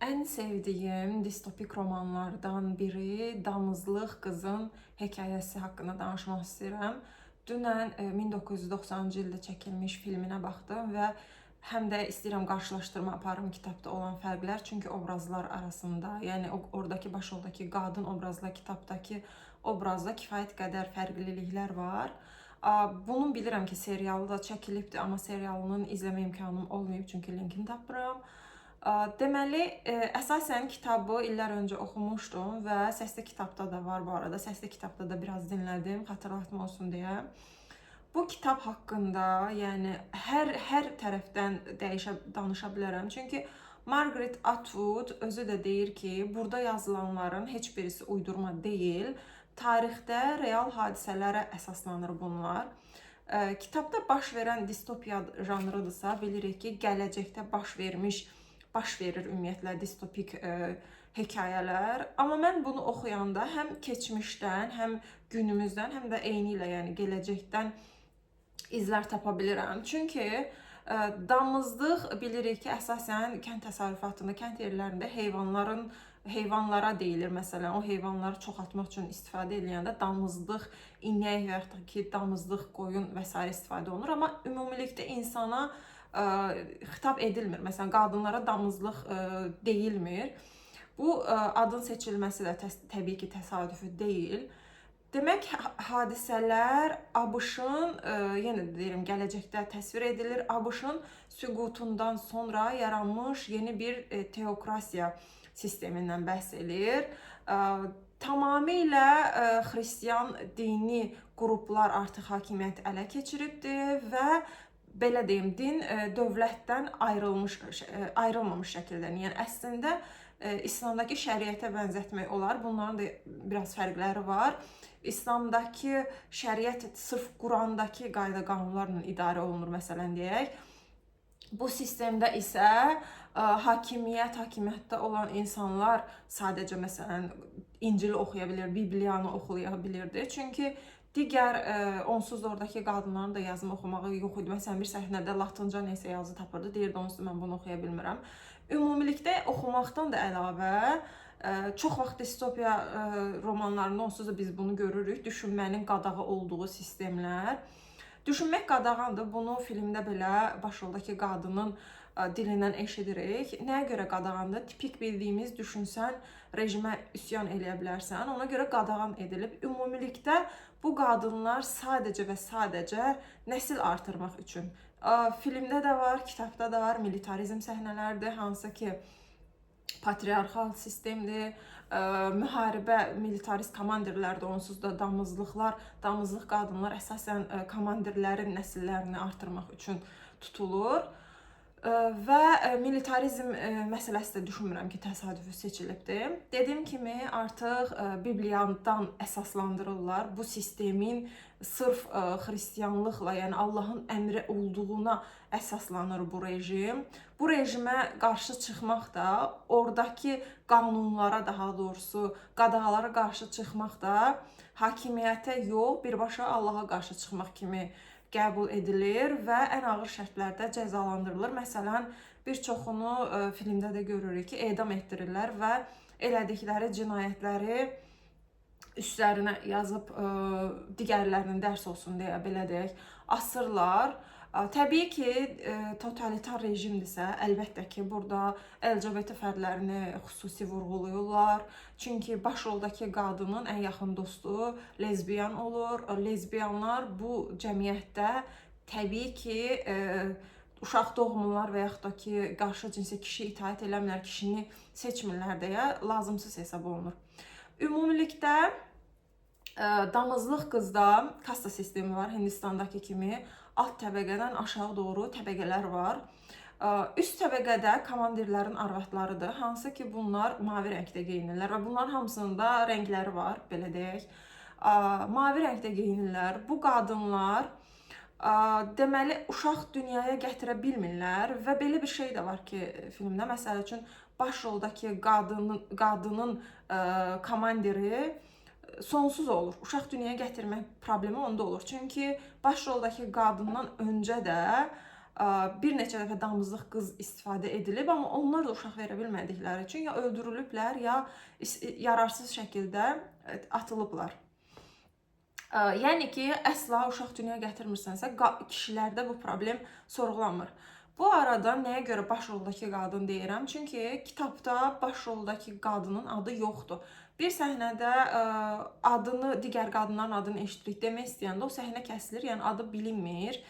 En sevdiyim distopik romanlardan biri Damızlıq Qızın hekayəsi haqqında danışmaq istəyirəm. Dünən 1990-cı ildə çəkilmiş filminə baxdım və həm də istəyirəm qarşılaşdırma aparım kitabda olan fərqlər. Çünki obrazlar arasında, yəni oradakı başroldakı qadın obrazla kitabdakı obrazda kifayət qədər fərqliliklər var. Bunu bilirəm ki, serialı da çəkilibdir, amma serialının izləmə imkanım olmayıb çünki linkini tapmıram. Deməli, əsasən kitabı illər öncə oxumuşdum və səsli kitabda da var bu arada. Səsli kitabda da biraz dinlədim, xatırlatma olsun deyə. Bu kitab haqqında, yəni hər tərəfdən danışa bilərəm. Çünki Margaret Atwood özü də deyir ki, burada yazılanların heç birisi uydurma deyil. Tarixdə real hadisələrə əsaslanır bunlar. Kitabda baş verən distopiya janrıdırsa, bilirik ki, gələcəkdə baş verir ümumiyyətlə distopik hekayələr. Amma mən bunu oxuyanda həm keçmişdən, həm günümüzdən, həm də eyni ilə, yəni gələcəkdən izlər tapa bilirəm. Çünki damızlıq bilirik ki, əsasən kənd təsərrüfatında, kənd yerlərində heyvanlara deyilir. Məsələn, o heyvanları çoxaltmaq üçün istifadə ediləndə damızlıq inək və yaxud da ki, damızlıq qoyun və s. istifadə olunur. Amma ümumilikdə insana xitab edilmir. Məsələn, qadınlara damızlıq deyilmir. Bu adın seçilməsi də təbii ki, təsadüfi deyil. Demək, hadisələr ABŞ-ın, yenə deyirəm, gələcəkdə təsvir edilir. ABC-ın süqutundan sonra yaranmış yeni bir teokrasiya sistemindən bəhs edir. Tamamilə xristian dini qruplar artıq hakimiyyət ələ keçiribdir və belə deyim, din dövlətdən ayrılmamış şəkildə. Yəni əslində İslamdakı şəriətə bənzətmək olar. Bunların da biraz fərqləri var. İslamdakı şəriət sırf Qurandakı qayda-qanunlarla idarə olunur, məsələn deyək. Bu sistemdə isə hakimiyyətdə olan insanlar sadəcə məsələn İncili oxuya bilir, Bibliyanı oxuya bilirdi. Çünki digər onsuz da oradakı qadınların da yazma oxumağı yox idi. Məsələn, bir səhnədə latınca nəsə yazı tapırdı. Deyirdi, onsuz mən bunu oxuya bilmirəm. Ümumilikdə oxumaqdan da əlavə çox vaxt distopiya romanlarında onsuz da biz bunu görürük. Düşünmənin qadağı olduğu sistemlər. Düşünmək qadağandır. Bunu filmdə belə başroldakı qadının dilindən eşidirik. Nəyə görə qadağandır? Tipik bildiyimiz düşünsən rejimə üsyan eləyə bilərsən. Ona görə qadağan edilib. Ümumilikdə bu qadınlar sadəcə və sadəcə nəsil artırmaq üçün. Filmdə də var, kitabda da var, militarizm səhnələrdir, hansı ki patriarxal sistemdir, müharibə, militarist komandirlərdir, onsuz da damızlıq qadınlar əsasən komandirlərin nəsillərini artırmaq üçün tutulur. Və militarizm məsələsi də düşünmürəm ki, təsadüfi seçilibdir. Dediyim kimi, artıq Bibliyadan əsaslandırırlar. Bu sistemin sırf xristianlıqla, yəni Allahın əmri olduğuna əsaslanır bu rejim. Bu rejimə qarşı çıxmaq da, oradakı qanunlara, daha doğrusu qadağalara qarşı çıxmaq da hakimiyyətə yox, birbaşa Allaha qarşı çıxmaq kimi qəbul edilir və ən ağır şərtlərdə cəzalandırılır. Məsələn, bir çoxunu filmdə də görürük ki, edam etdirirlər və elədikləri cinayətləri üstlərinə yazıb digərlərinin dərs olsun deyə, belə deyək, asırlar. Təbii ki, totalitar rejimdirsə, əlbəttə ki, burada LGBT fərdlərini xüsusi vurğulayırlar. Çünki başroldakı qadının ən yaxın dostu lezbiyan olur. Lezbiyanlar bu cəmiyyətdə təbii ki, uşaq doğumlar və yaxud da ki, qarşı cinsə kişi itaət eləmirlər, kişini seçmirlər deyə lazımsız hesab olunur. Ümumilikdə, damızlıq qızda kasta sistemi var, Hindistandakı kimi. Alt təbəqədən aşağı doğru təbəqələr var. Üst təbəqədə komandirlərin arvadlarıdır, hansı ki bunlar mavi rəngdə geyinirlər və bunların hamısında rəngləri var, belə deyək. Mavi rəngdə geyinirlər. Bu qadınlar deməli uşaq dünyaya gətirə bilmirlər və belə bir şey də var ki, filmdə məsəl üçün başroldakı qadının komandiri sonsuz olur. Uşaq dünyaya gətirmək problemi onda olur. Çünki başroldakı qadından öncə də bir neçə dəfə damızlıq qız istifadə edilib, amma onlar da uşaq verə bilmədikləri üçün ya öldürülüblər, ya yararsız şəkildə atılıblar. Yəni ki, əsla uşaq dünyaya gətirmirsənsə, kişilərdə bu problem sorğulanmır. Bu arada nəyə görə başroldakı qadın deyirəm? Çünki kitabda başroldakı qadının adı yoxdur. Bir səhnədə adını, digər qadınların adını eşidirik demək istəyəndə o səhnə kəsilir, yəni adı bilinmir.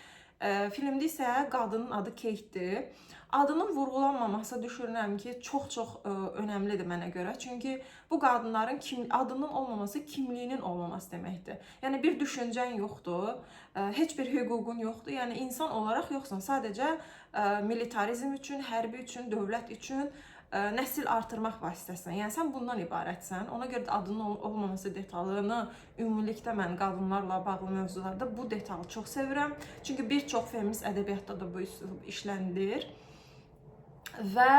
Filmdə isə qadının adı Kate-dir. Adının vurğulanmaması düşünürəm ki, çox-çox önəmlidir mənə görə. Çünki bu qadınların adının olmaması kimliyinin olmaması deməkdir. Yəni bir düşüncən yoxdur, heç bir hüququn yoxdur. Yəni insan olaraq yoxsan. Sadəcə militarizm üçün, hərbi üçün, dövlət üçün nəsil artırmaq vasitəsilə. Yəni sən bundan ibarətsən. Ona görə də adının olmaması detalını ümumilikdə mən qadınlarla bağlı mövzularda bu detalı çox sevirəm. Çünki bir çox feminist ədəbiyyatda da bu işləndirir. Və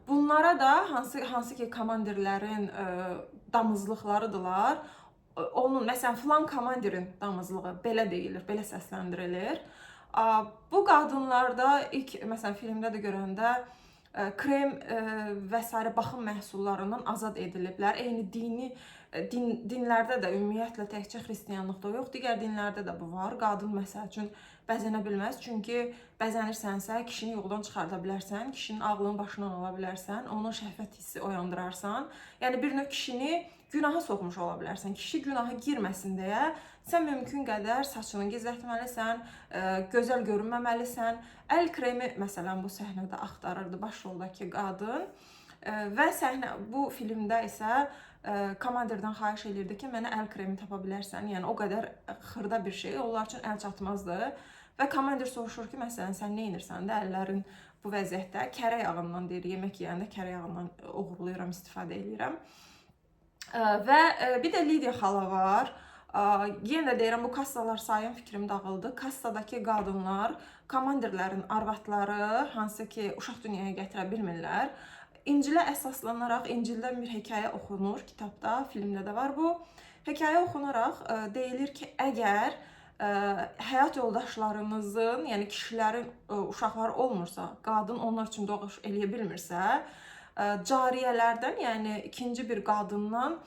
bunlara da hansı ki komandirlərin damızlıqlarıdırlar. Onun məsələn filan komandirin damızlığı belə deyilir, belə səsləndirilir. Bu qadınlarda ilk məsələn filmdə də görəndə krem və s. baxım məhsullarından azad ediliblər. Eyni dinlərdə də ümumiyyətlə təkcə xristianlıqda yox, digər dinlərdə də bu var. Qadın məsəl üçün bəzənə bilməz. Çünki bəzənirsənsə kişini yoldan çıxarda bilərsən, kişinin ağlını başından ala bilərsən, onun şəhvət hissi oyandırarsan. Yəni bir növ kişini günaha soxmuş ola bilərsən. Kişi günaha girməsin deyə sən mümkün qədər saçını gizlətməlisən, gözəl görünməməlisən. Əl kremi məsələn bu səhnədə axtarırdı başroldakı qadın və bu filmdə isə komandirdən xahiş edirdi ki, mənə əl kremi tapa bilərsən. Yəni o qədər xırda bir şey onlar üçün əl çatmazdı. Və komandir soruşur ki, məsələn sən nə edirsən də əllərin bu vəziyyətdə? Kərə yağından deyir, yemək yeyəndə kərə yağından oğurlayıram, istifadə edirəm. Və bir də Lidiya xala var. Yenə də deyirəm, bu kassalar sayın fikrim dağıldı. Kassadakı qadınlar, komandirlərin arvadları, hansı ki uşaq dünyaya gətirə bilmirlər. İncilə əsaslanaraq, İncildən bir hekayə oxunur kitabda, filmdə də var bu. Hekayə oxunaraq deyilir ki, əgər həyat yoldaşlarınızın, yəni kişilərin uşaqları olmursa, qadın onlar üçün doğuş eləyə bilmirsə, cariyələrdən, yəni ikinci bir qadından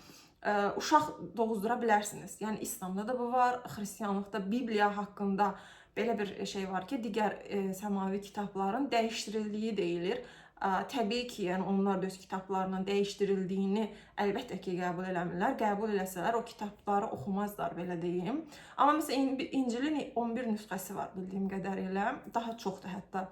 uşaq doğuzdura bilərsiniz. Yəni İslamda da bu var, xristianlıqda, Bibliya haqqında belə bir şey var ki, digər səmavi kitabların dəyişdirildiyi deyilir. Təbii ki, yəni onlar da öz kitablarının dəyişdirildiyini əlbəttə ki, qəbul eləmirlər. Qəbul eləsələr o kitabları oxumazlar, belə deyim. Amma məsələn, İncilin 11 nüsxəsi var bildiyim qədərilə. Daha çoxdur hətta.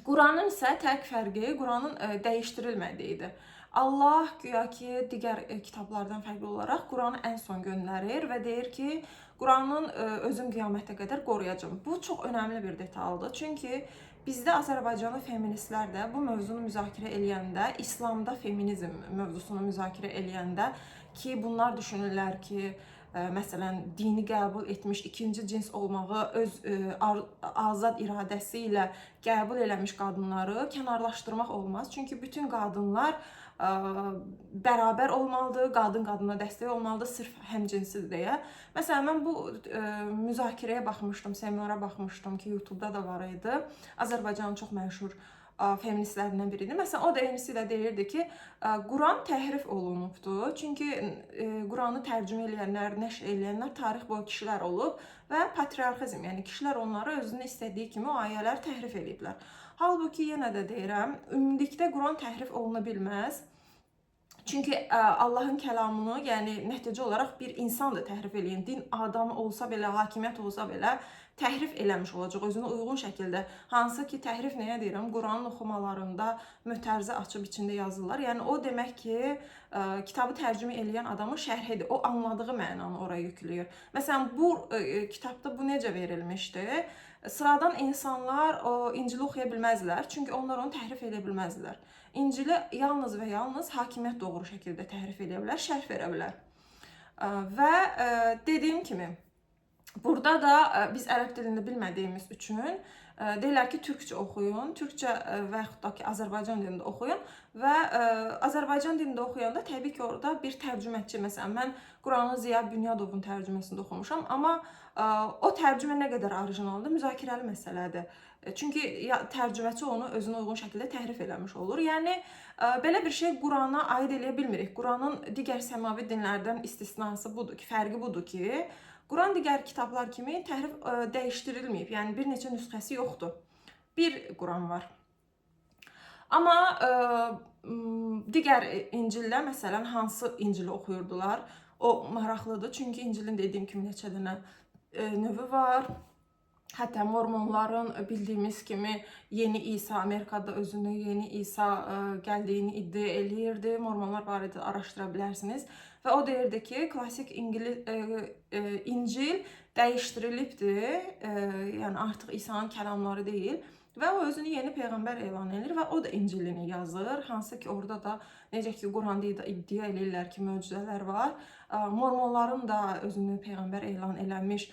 Quranın isə tək fərqi Quranın dəyişdirilmədiyidir. Allah güya ki, digər kitablardan fərqli olaraq Quranı ən son göndərir və deyir ki, Quranın özüm qiyamətə qədər qoruyacağım. Bu çox önəmli bir detaldır. Çünki bizdə Azərbaycanlı feministlər də bu mövzunu müzakirə eləyəndə, İslamda feminizm mövzusunu müzakirə eləyəndə ki, bunlar düşünürlər ki, məsələn, dini qəbul etmiş, ikinci cins olmağı öz azad iradəsi ilə qəbul eləmiş qadınları kənarlaşdırmaq olmaz. Çünki bütün qadınlar bərabər olmalıdır, qadın qadına dəstək olmalıdır, sırf həmcinsiz deyə. Məsələn, mən bu müzakirəyə baxmışdım, seminara baxmışdım ki, YouTube'da da var idi. Azərbaycanın çox məşhur feministlərindən biridir. Məsələn, o da eynisi ilə deyirdi ki, Quran təhrif olunubdur. Çünki Quranı tərcümə eləyənlər, nəşr eləyənlər tarix boyu kişilər olub və patriarxizm, yəni kişilər onları özünün istədiyi kimi o ayələr təhrif eləyiblər. Halbuki yenə də deyirəm, ümumilikdə Quran təhrif oluna bilməz. Çünki Allahın kəlamını, yəni nəticə olaraq bir insan da təhrif eləyən, din adamı olsa belə, hakimiyyət olsa belə təhrif eləmiş olacaq özünə uyğun şəkildə. Hansı ki, təhrif nəyə deyirəm? Quranın oxumalarında mötərizə açıb içində yazırlar. Yəni o demək ki, kitabı tərcümə eləyən adamın şərhidir. O anladığı mənanı oraya yükləyir. Məsələn, bu kitabda bu necə verilmişdi? Sıradan insanlar o İncili oxuya bilməzlər, çünki onlar onu təhrif edə bilməzlər. İncili yalnız və yalnız hakimiyyət doğru şəkildə təhrif edə bilər, şərh verə bilər. Və dediyim kimi, burada da biz ərəb dilində bilmədiyimiz üçün Deyirlər ki, türkcə oxuyun, türkcə və yaxud da ki, Azərbaycan dilində oxuyun və Azərbaycan dilində oxuyanda təbii ki, orada bir tərcüməçi, məsələn, mən Quranı Ziya Bünyadovun tərcüməsində oxumuşam, amma o tərcümə nə qədər orijinaldır, müzakirəli məsələdir. Çünki tərcüməçi onu özünə uyğun şəkildə təhrif eləmiş olur. Yəni belə bir şey Qurana aid eləyə bilmirik. Quranın digər səmavi dinlərdən istisnası budur ki, fərqi budur ki, Quran digər kitablar kimi təhrif dəyişdirilməyib. Yəni bir neçə nüsxəsi yoxdur. Bir Quran var. Amma digər İncildə məsələn hansı İncili oxuyurdular? O maraqlıdır. Çünki İncilin dediyim kimi neçə dənə növü var. Hətta Mormonların bildiyimiz kimi Yeni İsa, Amerikada özünü Yeni İsa gəldiyini iddia eləyirdi. Mormonlar barədə araşdıra bilərsiniz. Və o deyirdi ki, klassik İncil dəyişdirilibdir. Yəni artıq İsa'nın kəlamları deyil. Və o özünü yeni peyğəmbər elan edir və o da İncilini yazır. Hansı ki, orada da necə ki, Quranda iddia eləyirlər ki, möcüzələr var. Mormonların da özünü peyğəmbər elan eləmiş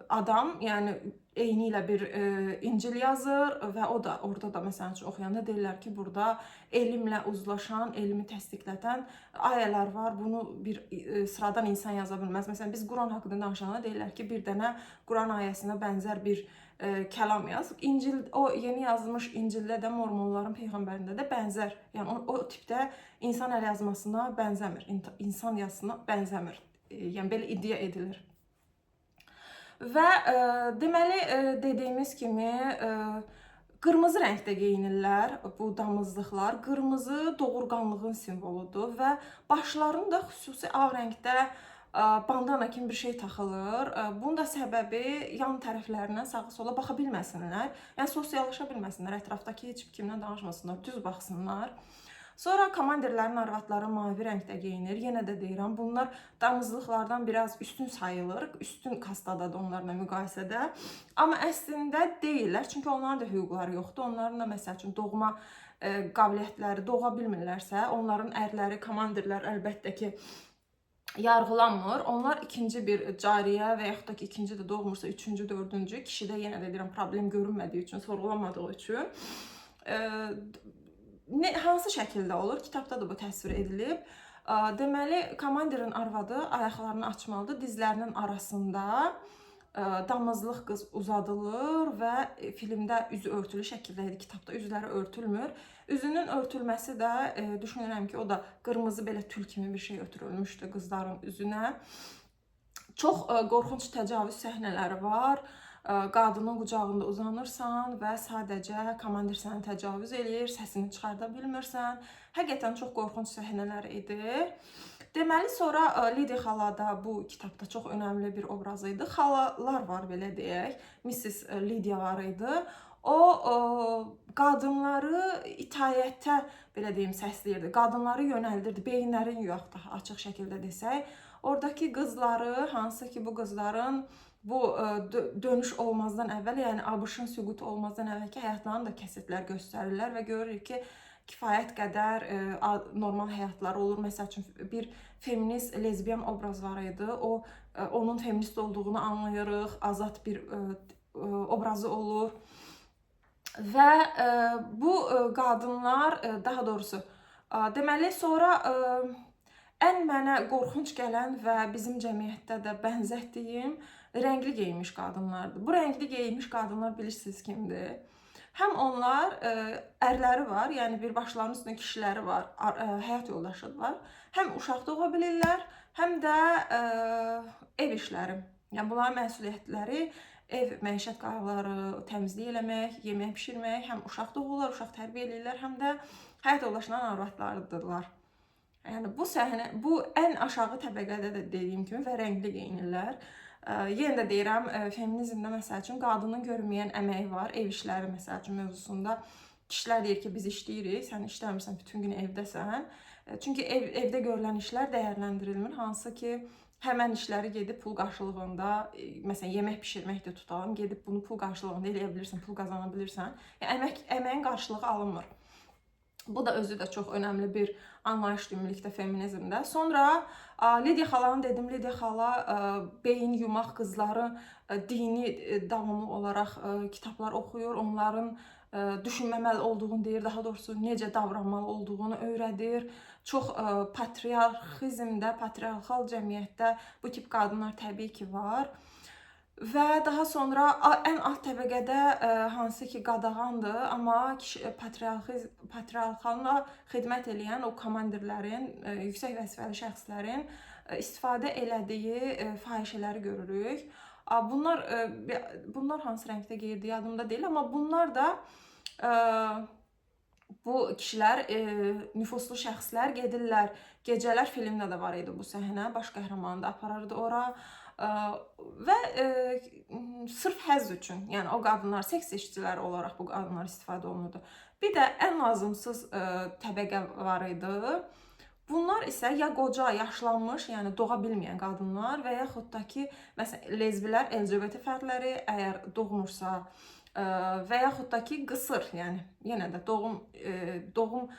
adam, yəni eyni ilə bir İncil yazır və o da orada da məsələn üçün oxuyanda deyirlər ki, burada elmlə uzlaşan, elmi təsdiqləyən ayələr var. Bunu bir sıradan insan yaza bilməz. Məsələn, biz Quran haqqında danışanda deyirlər ki, bir dənə Quran ayəsinə bənzər bir kəlam yaz. İncil, o yeni yazılmış İncildə də Mormonların peyğəmbərində də bənzər. Yəni o tipdə insan əl yazmasına bənzəmir, insan yazısına bənzəmir. Yəni belə iddia edilir. Və deməli dediyimiz kimi qırmızı rəngdə geyinirlər bu damızlıqlar. Qırmızı doğurqanlığın simvoludur və başlarında xüsusi ağ rəngdə bandana kimi bir şey taxılır. Bunun da səbəbi yan tərəflərindən sağa sola baxa bilməsinlər. Yəni sosiallaşa bilməsinlər, ətrafdakı heç kimlə danışmasınlar, düz baxsınlar. Sonra komandirlərin arvadları mavi rəngdə geyinir. Yenə də deyirəm, bunlar damızlıqlardan biraz üstün sayılır. Üstün kastadadır onlarla müqayisədə. Amma əslində deyirlər, çünki onların da hüquqları yoxdur. Onların da məsəl üçün doğma qabiliyyətləri doğa bilmirlərsə, onların ərləri, komandirlər əlbəttə ki, yargılanmır. Onlar ikinci bir cariyə və yaxud da ki, ikinci də doğmursa, üçüncü, dördüncü kişidə yenə də deyirəm, problem görünmədiyi üçün, sorğulanmadığı üçün hansı şəkildə olur? Kitabda da bu təsvir edilib. Deməli, komandirin arvadı ayaqlarını açmalıdır. Dizlərinin arasında damızlıq qız uzadılır və filmdə üzü örtülü şəkildə idi. Kitabda üzləri örtülmür. Üzünün örtülməsi də düşünürəm ki, o da qırmızı belə tül kimi bir şey ötürülmüşdü qızların üzünə. Çox qorxunc təcavüz səhnələri var. Qadının qucağında uzanırsan və sadəcə komandir səni təcavüz eləyir, səsini çıxarda bilmirsən. Həqiqətən çox qorxunc səhnələr idi. Deməli, sonra Lidiya xala da bu kitabda çox önəmli bir obraz idi. Xalalar var, belə deyək. Mrs. Lidiya var idi. O qadınları itayətə, belə deyim, səsləyirdi. Qadınları yönəldirdi, beyinlərini yuyaq daha açıq şəkildə desək. Oradakı qızları, hansı ki bu qızların bu dönüş olmazdan əvvəl, yəni ABŞ-ın süqutu olmazdan əvvəlki həyatlarını da kəsitlər göstərirlər və görürük ki, kifayət qədər normal həyatları olur. Məsəl üçün bir feminist, lezbiyan obraz var idi. Onun feminist olduğunu anlayırıq, azad bir obrazı olur. Və bu qadınlar, daha doğrusu, deməli, sonra ən mənə qorxunc gələn və bizim cəmiyyətdə də bənzətdiyim rəngli geyinmiş qadınlardır. Bu rəngli geyinmiş qadınlar bilirsiniz kimdir? Həm onlar ərləri var, yəni bir başlarının üstündə kişiləri var, həyat yoldaşıdırlar. Həm uşaq doğa bilirlər, həm də ev işləri. Yəni bunların məsuliyyətləri ev, məişət qayğıları, təmizlik eləmək, yemək pişirmək, həm uşaq doğurlar, uşaq tərbiyə edirlər, həm də həyat yoldaşlarının arvadlarıdırlar. Yəni bu səhnə, bu ən aşağı təbəqədə də dediyim kimi və rəngli geyinirlər. Yenə də deyirəm, feminizmdə məsəl üçün qadının görməyən əməyi var. Ev işləri məsəl üçün mövzusunda kişilər deyir ki, biz işləyirik, sən işləmirsən, bütün gün evdəsən. Çünki evdə görülən işlər dəyərləndirilmir. Hansı ki, həmən işləri gedib pul qarşılığında, məsələn, yemək pişirmək də tutalım, gedib bunu pul qarşılığında eləyə bilirsən, pul qazana bilirsən. Yəni əməyin qarşılığı alınmır. Bu da özü də çox önəmli bir anlayışdır ümumilikdə feminizmdə. Sonra Lidiya xalanı dedim. Lidiya xala beyin yumaq qızların dini davamlı olaraq kitablar oxuyur, onların düşünməməli olduğunu deyir, daha doğrusu necə davranmalı olduğunu öyrədir. Çox patriarxizmdə, patriarxal cəmiyyətdə bu tip qadınlar təbii ki var. Və daha sonra ən alt təbəqədə hansı ki qadağandır, amma patriarxalına xidmət edən o komandirlərin, yüksək vəzifəli şəxslərin istifadə elədiyi fahişələri görürük. Bunlar hansı rəngdə geyirdi yadımda deyil, amma bunlar da bu kişilər, nüfuzlu şəxslər gedirlər. Gecələr filmdə də var idi bu səhnə. Baş qəhrəmanı da aparırdı ora. Və sırf həzz üçün, yəni o qadınlar seks işçiləri olaraq bu qadınlar istifadə olunurdu. Bir də ən lazımsız təbəqə var idi. Bunlar isə ya qoca, yaşlanmış, yəni doğa bilməyən qadınlar və yaxud da ki, məsələn, lezbilər, LGBT fərdləri əgər doğmursa və yaxud da ki, qısır, yəni yenə də doğum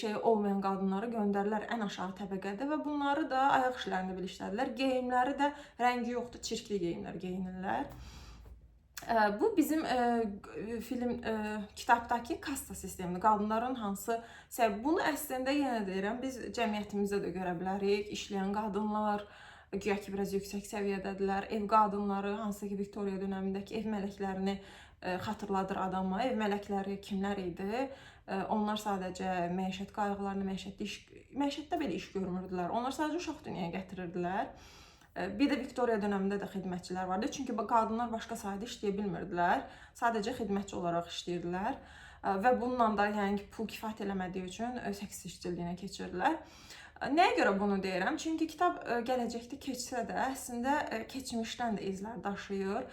şey olmayan qadınları göndərirlər ən aşağı təbəqədə və bunları da ayaq işlərində belə işlədilər. Geyimləri də rəngi yoxdur, çirkli geyimlər geyinirlər. Bu bizim kitabdakı kasta sistemidir. Qadınların hansı səbəb. Bunu əslində yenə deyirəm, biz cəmiyyətimizdə də görə bilərik. İşləyən qadınlar, güya ki, biraz yüksək səviyyədədirlər. Ev qadınları, hansı ki, Viktoriya dönəmindəki ev mələklərini xatırladır adama. Ev mələkləri kimlər idi? Onlar sadəcə məişət qayğılarını, məişətdə belə iş görmürdülər. Onlar sadəcə uşaq dünyaya gətirirdilər. Bir də Viktoriya dönəmində də xidmətçilər vardı. Çünki qadınlar başqa sahədə işləyə bilmirdilər. Sadəcə xidmətçi olaraq işləyirdilər. Və bununla da yəni ki, pul kifayət eləmədiyi üçün seks işçiliyinə keçirdilər. Nəyə görə bunu deyirəm? Çünki kitab gələcəkdə keçsə də, əslində keçmişdən də izlər daşıyır.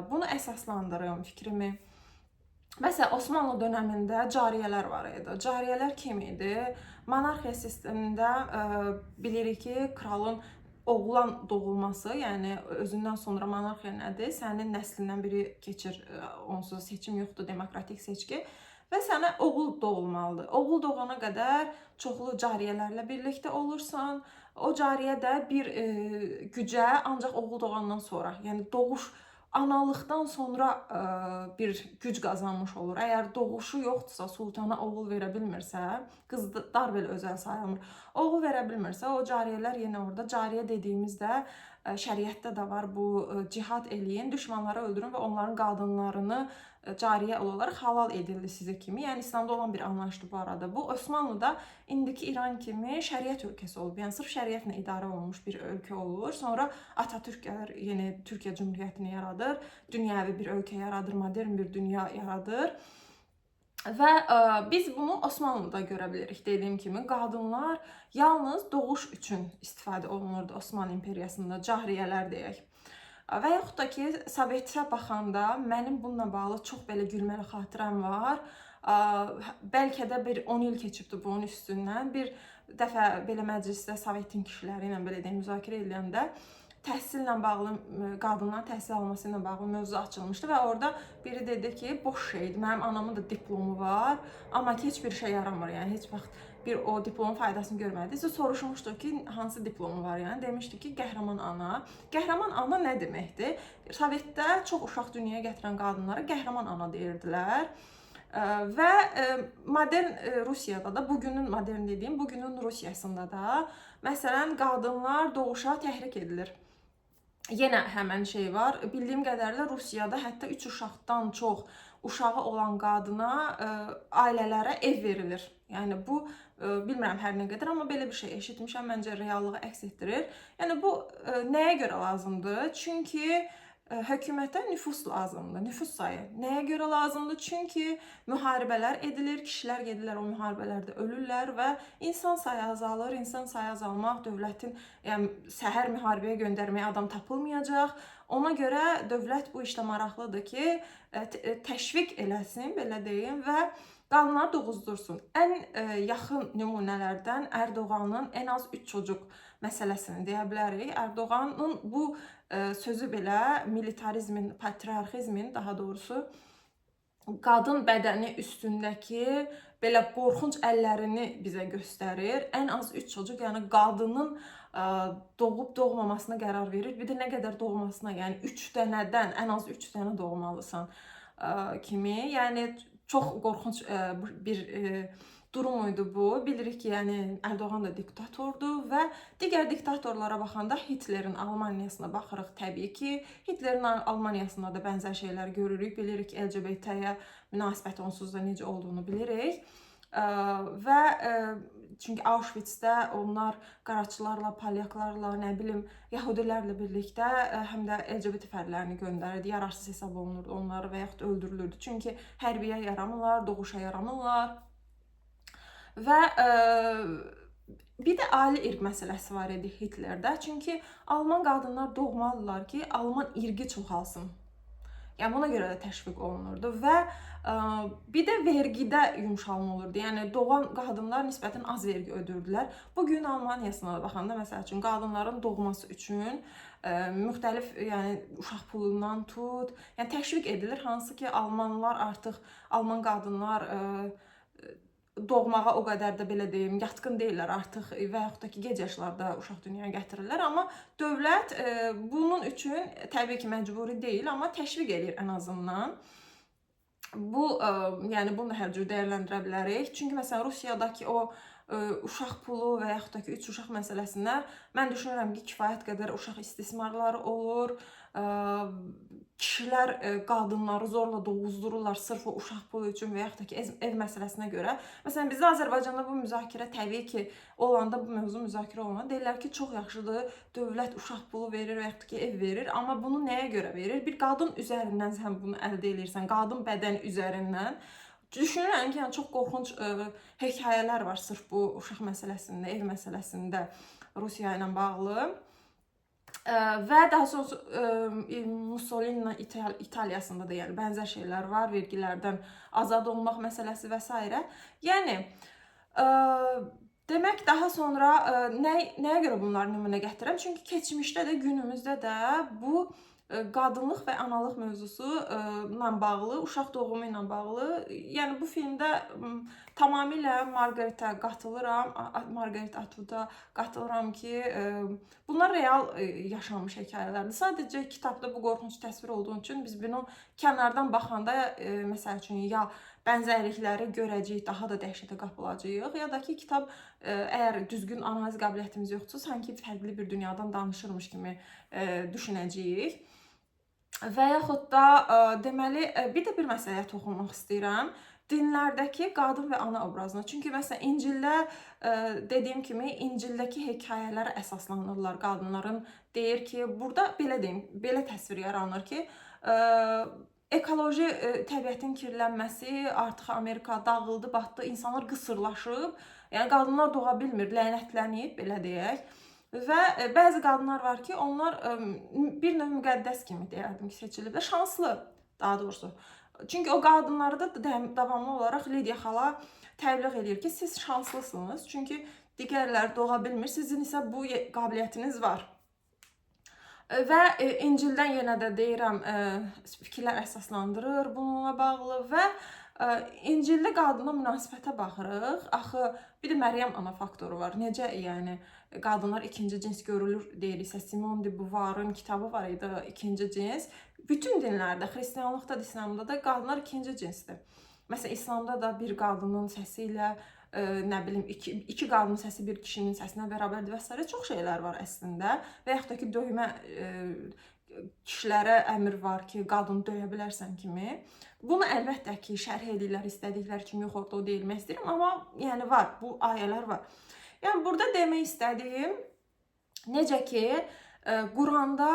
Bunu əsaslandırım fikrimi. Məsələn, Osmanlı dönəmində cariyələr var idi. Cariyələr kim idi? Monarxiya sistemində bilirik ki, kralın oğlan doğulması, yəni özündən sonra monarxiya nədir? Sənin nəslindən biri keçir, onsuz seçim yoxdur, demokratik seçki və sənə oğul doğulmalıdır. Oğul doğana qədər çoxlu cariyələrlə birlikdə olursan. O cariyə də bir gücə ancaq oğul doğandan sonra, yəni doğuş analıqdan sonra bir güc qazanmış olur. Əgər doğuşu yoxdursa, sultana oğul verə bilmirsə, qızlar belə özəl sayılmır. Oğul verə bilmirsə, o cariyələr yenə orada, cariyə dediyimizdə şəriətdə də var bu, cihad eləyin, düşmanları öldürün və onların qadınlarını cariyə olaraq halal edildi sizə kimi. Yəni İslamda olan bir anlayışdır bu arada. Bu Osmanlıda indiki İran kimi şəriət ölkəsi olub. Yəni sırf şəriətlə idarə olunmuş bir ölkə olur. Sonra Atatürk gəlir, yeni Türkiyə Cümhuriyyətini yaradır. Dünyəvi bir ölkə yaradır, modern bir dünya yaradır. Və biz bunu Osmanlıda görə bilirik. Dediyim kimi qadınlar yalnız doğuş üçün istifadə olunurdu Osmanlı imperiyasında, cariyələr deyək. Və yaxud da ki, Sovetə baxanda mənim bununla bağlı çox belə gülməli xatirəm var. Bəlkə də bir 10 il keçibdi bunun üstündən. Bir dəfə belə məclisdə Sovetin kişiləri ilə belə deyim, müzakirə edəndə təhsillə bağlı, qadınların təhsil alması ilə bağlı mövzu açılmışdı və orada biri dedi ki, boş şeydir, mənim anamın da diplomu var, amma ki, heç bir şey yaramır, yəni heç vaxt bir o diplomun faydasını görmədi. Siz soruşmuşduq ki, hansı diplomu var, yəni demişdik ki, qəhrəman ana. Qəhrəman ana nə deməkdir? Sovetdə çox uşaq dünyaya gətirən qadınlara qəhrəman ana deyirdilər. Və modern Rusiyada da, bugünün modern dediyim, bugünün Rusiyasında da, məsələn, qadınlar doğuşa təhrik edilir. Yenə həmən şey var. Bildiyim qədərlə Rusiyada hətta 3 uşaqdan çox uşağı olan qadına ailələrə ev verilir. Yəni bu, bilmirəm hər nə qədər, amma belə bir şey eşitmişəm, məncə reallığı əks etdirir. Yəni bu nəyə görə lazımdır? Çünki hökumətə nüfus lazımdır, nüfus sayı. Nəyə görə lazımdır? Çünki müharibələr edilir, kişilər gedirlər o müharibələrdə ölürlər və insan sayı azalır. İnsan sayı azalmaq dövlətin, yəni səhər müharibəyə göndərməyə adam tapılmayacaq. Ona görə dövlət bu işlə maraqlıdır ki, təşviq eləsin, belə deyim, və qadınları doğuzdursun. Ən yaxın nümunələrdən Ərdoğanın ən az 3 çocuq məsələsini deyə bilərik. Ərdoğanın bu sözü belə militarizmin, patriarxizmin daha doğrusu qadın bədəni üstündəki belə qorxunc əllərini bizə göstərir. Ən az 3 çocuk, yəni qadının doğub doğmamasına qərar verir. Bir də nə qədər doğmasına, yəni 3 dənədən ən az 3 dənə doğmalısan kimi. Yəni çox qorxunc bir durum idi bu. Bilirik ki, yəni Ərdoğan da diktatordur və digər diktatorlara baxanda Hitlerin Almaniyasına baxırıq təbii ki. Hitlerin Almaniyasında da bənzər şeylər görürük. Bilirik ki, LGBT-yə münasibət onsuz da necə olduğunu bilirik. Və çünki Auschwitz-də onlar qaraçılarla, polyaklarla, nə bilim, Yahudilərlə birlikdə həm də LGBT fərdlərini göndərirdi, yararsız hesab olunurdu onları və yaxud öldürülürdü. Çünki hərbiyə yaramırlar, doğuşa yaramırlar. Və bir də ali irq məsələsi var idi Hitlerdə. Çünki Alman qadınlar doğmalılar ki, Alman irqi çoxalsın. Yəni buna görə də təşviq olunurdu və bir də vergidə yumşalma olurdu. Yəni doğan qadınlar nisbətən az vergi ödürdülər. Bugün Almaniyasına da baxanda məsəl üçün qadınların doğması üçün müxtəlif, yəni uşaq pulundan tut, yəni təşviq edilir, hansı ki Almanlar artıq Alman qadınlar doğmağa o qədər də belə deyim, yatqın deyirlər artıq və yaxud da ki, gec yaşlarda uşaq dünyaya gətirirlər. Amma dövlət bunun üçün təbii ki, məcburi deyil, amma təşviq edir ən azından. Bu, yəni bunu da hər cür dəyərləndirə bilərik. Çünki məsələn Rusiyadakı o uşaq pulu və yaxud da ki, 3 uşaq məsələsində mən düşünürəm ki, kifayət qədər uşaq istismarları olur. Kişilər qadınları zorla doğuzdururlar sırf o uşaq pulu üçün və yaxud da ki, ev məsələsinə görə. Məsələn, bizdə Azərbaycanda bu müzakirə təbii ki, olanda, bu mövzu müzakirə olanda deyirlər ki, çox yaxşıdır, dövlət uşaq pulu verir və yaxud da ki, ev verir. Amma bunu nəyə görə verir? Bir qadın üzərindən sən bunu əldə edirsən, qadın bədəni üzərindən. Düşünürəm ki, yəni çox qorxunc hekayələr var sırf bu uşaq məsələsində, ev məsələsində Rusiya ilə bağlı. Və daha sonra Mussolini İtaliyasında da yəni bənzər şeylər var, vergilərdən azad olmaq məsələsi və s. Yəni demək daha sonra nəyə görə bunları nümunə gətirirəm? Çünki keçmişdə də, günümüzdə də bu qadınlıq və analıq mövzusu ilə bağlı, uşaq doğumu ilə bağlı, yəni bu filmdə tamamilə Margaretə qatılıram, Margaret Atwood'a qatılıram ki, bunlar real yaşanmış hekayələrdir. Sadəcə kitabda bu qorxunc təsvir olduğu üçün biz bunu kənardan baxanda, məsəl üçün, ya bənzərlikləri görəcəyik, daha da dəhşətə qapılacağıq, ya da ki, kitab əgər düzgün analiz qabiliyyətimiz yoxdursa, sanki fərqli bir dünyadan danışırmış kimi düşünəcəyik. Və yaxud da deməli, bir də bir məsələyə toxunmaq istəyirəm. Dinlərdəki qadın və ana obrazına. Çünki məsələn İncildə dediyim kimi İncildəki hekayələrə əsaslanırlar qadınların. Deyir ki, burada belə deyim, belə təsvir yaranır ki, ekoloji təbiətin kirlənməsi, artıq Amerika dağıldı, batdı, insanlar qısırlaşıb, yəni qadınlar doğa bilmir, lənətlənib, belə deyək. Və bəzi qadınlar var ki, onlar bir növ müqəddəs kimi deyərdim ki, seçiliblər, şanslı daha doğrusu. Çünki o qadınları da davamlı olaraq Lidiya xala təbliğ edir ki, siz şanslısınız. Çünki digərləri doğa bilmir, sizin isə bu qabiliyyətiniz var. Və İncildən yenə də deyirəm, fikirlər əsaslandırır bununla bağlı və İncildə qadına münasibətə baxırıq. Axı bir də Məryəm ana faktoru var. Necə yəni qadınlar ikinci cins görülür deyiriksə, Simone de Beauvoir'ın kitabı var idi, ikinci cins. Bütün dinlərdə, xristianlıqda da, İslamda da qadınlar ikinci cinsdir. Məsələn, İslamda da bir qadının səsi ilə, nə bilim, iki qadının səsi bir kişinin səsinə bərabərdir və s. Çox şeylər var əslində. Və yaxud da ki, döymə kişilərə əmr var ki, qadını döyə bilərsən kimi. Bunu əlbəttə ki, şərh edirlər, istədikləri kimi, yox, orada o deyilmək istəyirəm, amma yəni var, bu ayələr var. Yəni, burada demək istədiyim, necə ki, Quranda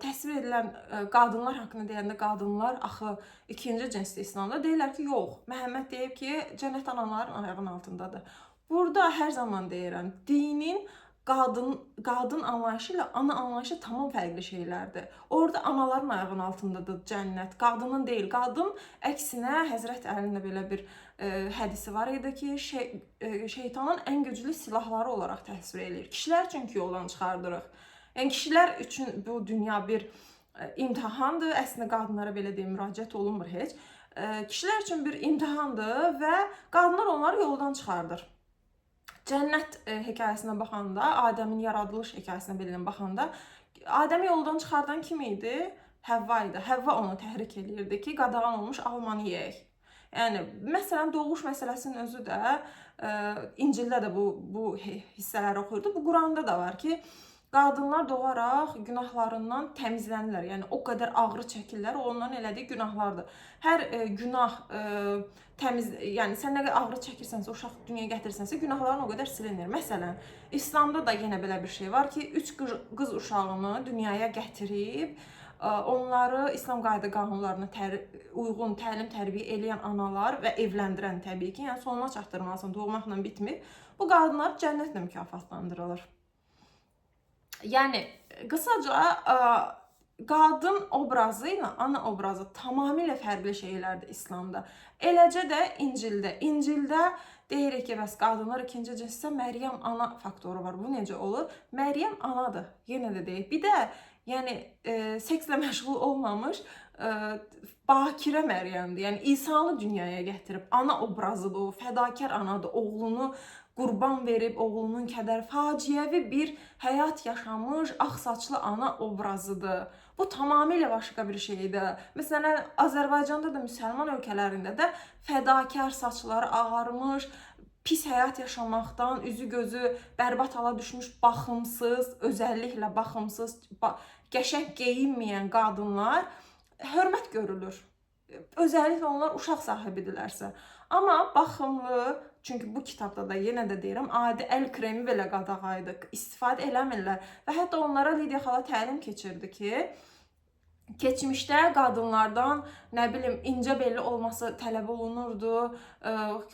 təsvir edilən qadınlar haqqında deyəndə qadınlar axı ikinci cinsli İslamda deyirlər ki, yox, Məhəmməd deyib ki, cənnət anaların ayağının altındadır. Burada hər zaman deyirəm, dinin qadın anlayışı ilə ana anlayışı tamam fərqli şeylərdir. Orada anaların ayağının altındadır cənnət, qadının deyil. Qadın əksinə Həzrət Əlində belə bir hədisi var idi ki, şeytanın ən güclü silahları olaraq təsvir edilir. Kişilər çünki yoldan çıxardırıq. Yəni kişilər üçün bu dünya bir imtahandır. Əslində qadınlara belə deyim, müraciət olunmur heç. kişilər üçün bir imtahandır və qadınlar onları yoldan çıxardır. Cənnət hekayəsinə baxanda, Adəmin yaradılış hekayəsinə belə baxanda, Adəmi yoldan çıxardan kim idi? Həvva idi. Həvva onu təhrik eləyirdi ki, qadağan olmuş almanı yeyək. Yəni məsələn doğuş məsələsinin özü də İncildə də bu hissələri oxuyurdu. Bu Quranda da var ki, qadınlar doğaraq günahlarından təmizlənirlər. Yəni o qədər ağrı çəkirlər, onların elədiyi günahlardır. Hər günah yəni sən nə qədər ağrı çəkirsənsə, uşaq dünyaya gətirsənsə, günahların o qədər silinir. Məsələn, İslamda da yenə belə bir şey var ki, 3 qız uşağını dünyaya gətirib onları İslam qayda qanunlarına uyğun təlim-tərbiyə eləyən analar və evləndirən təbii ki, yəni sonuna çatdırmalısan, doğmaqla bitmir. Bu qadınlar cənnətlə mükafatlandırılır. Yəni qısaca qadın obrazı ilə ana obrazı tamamilə fərqli şeylərdir İslamda. Eləcə də İncildə. İncildə deyirik ki, bəs qadınlar ikinci cinsdə Məryəm ana faktoru var. Bu necə olur? Məryəm anadır. Yenə də deyək. Bir də yəni sekslə məşğul olmamış bakirə Məryəmdir. Yəni İsanı dünyaya gətirib ana obrazıdır o, fədakar anadır. Oğlunu qurban verib, oğlunun kədər faciəvi bir həyat yaşamış ağsaçlı ana obrazıdır. Bu tamamilə başqa bir şeydir. Məsələn, Azərbaycanda da, müsəlman ölkələrində də fədakar, saçları ağarmış, pis həyat yaşamaqdan üzü gözü bərbad hala düşmüş, baxımsız, özəlliklə baxımsız, qəşəng geyinməyən qadınlar hörmət görülür. Özəlliklə onlar uşaq sahibidirlərsə. Amma baxımlı, çünki bu kitabda da yenə də deyirəm, adi əl kremi belə qadağaydı, istifadə eləmirlər. Və hətta onlara Lidiya xala təlim keçirdi ki, keçmişdə qadınlardan nə bilim incə belli olması tələb olunurdu,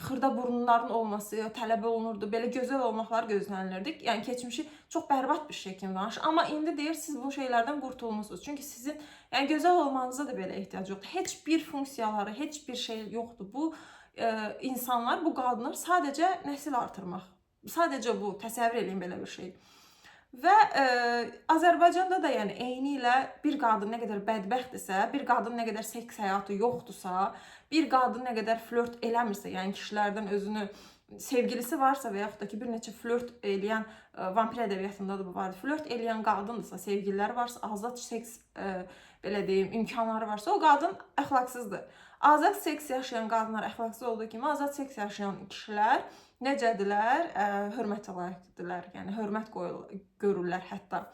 xırda burunların olması tələb olunurdu, belə gözəl olmaqlar gözlənilirdi. Yəni keçmişi çox bərbad bir şey kimi danışır. Amma indi deyir siz bu şeylərdən qurtulmusunuz. Çünki sizin yəni gözəl olmanıza da belə ehtiyac yoxdur. Heç bir funksiyaları, heç bir şey yoxdur. Bu insanlar, bu qadınlar sadəcə nəsil artırmaq. Sadəcə bu, təsəvvür eləyin belə bir şey. Və Azərbaycanda da yəni eyni ilə bir qadın nə qədər bədbəxtdirsə, bir qadın nə qədər seks həyatı yoxdursa, bir qadın nə qədər flört eləmirsə, yəni kişilərdən özünü sevgilisi varsa və yaxud da ki bir neçə flört eləyən, vampir ədəbiyyatında da bu vardır, flört eləyən qadındırsa, sevgililəri varsa, azad seks belə deyim, imkanları varsa, o qadın əxlaqsızdır. Azad seks yaşayan qadınlar əxlaqsız olduğu kimi, azad seks yaşayan kişilər necədirlər? Hörmətə layiqdirlər. Yəni hörmət görürlər hətta.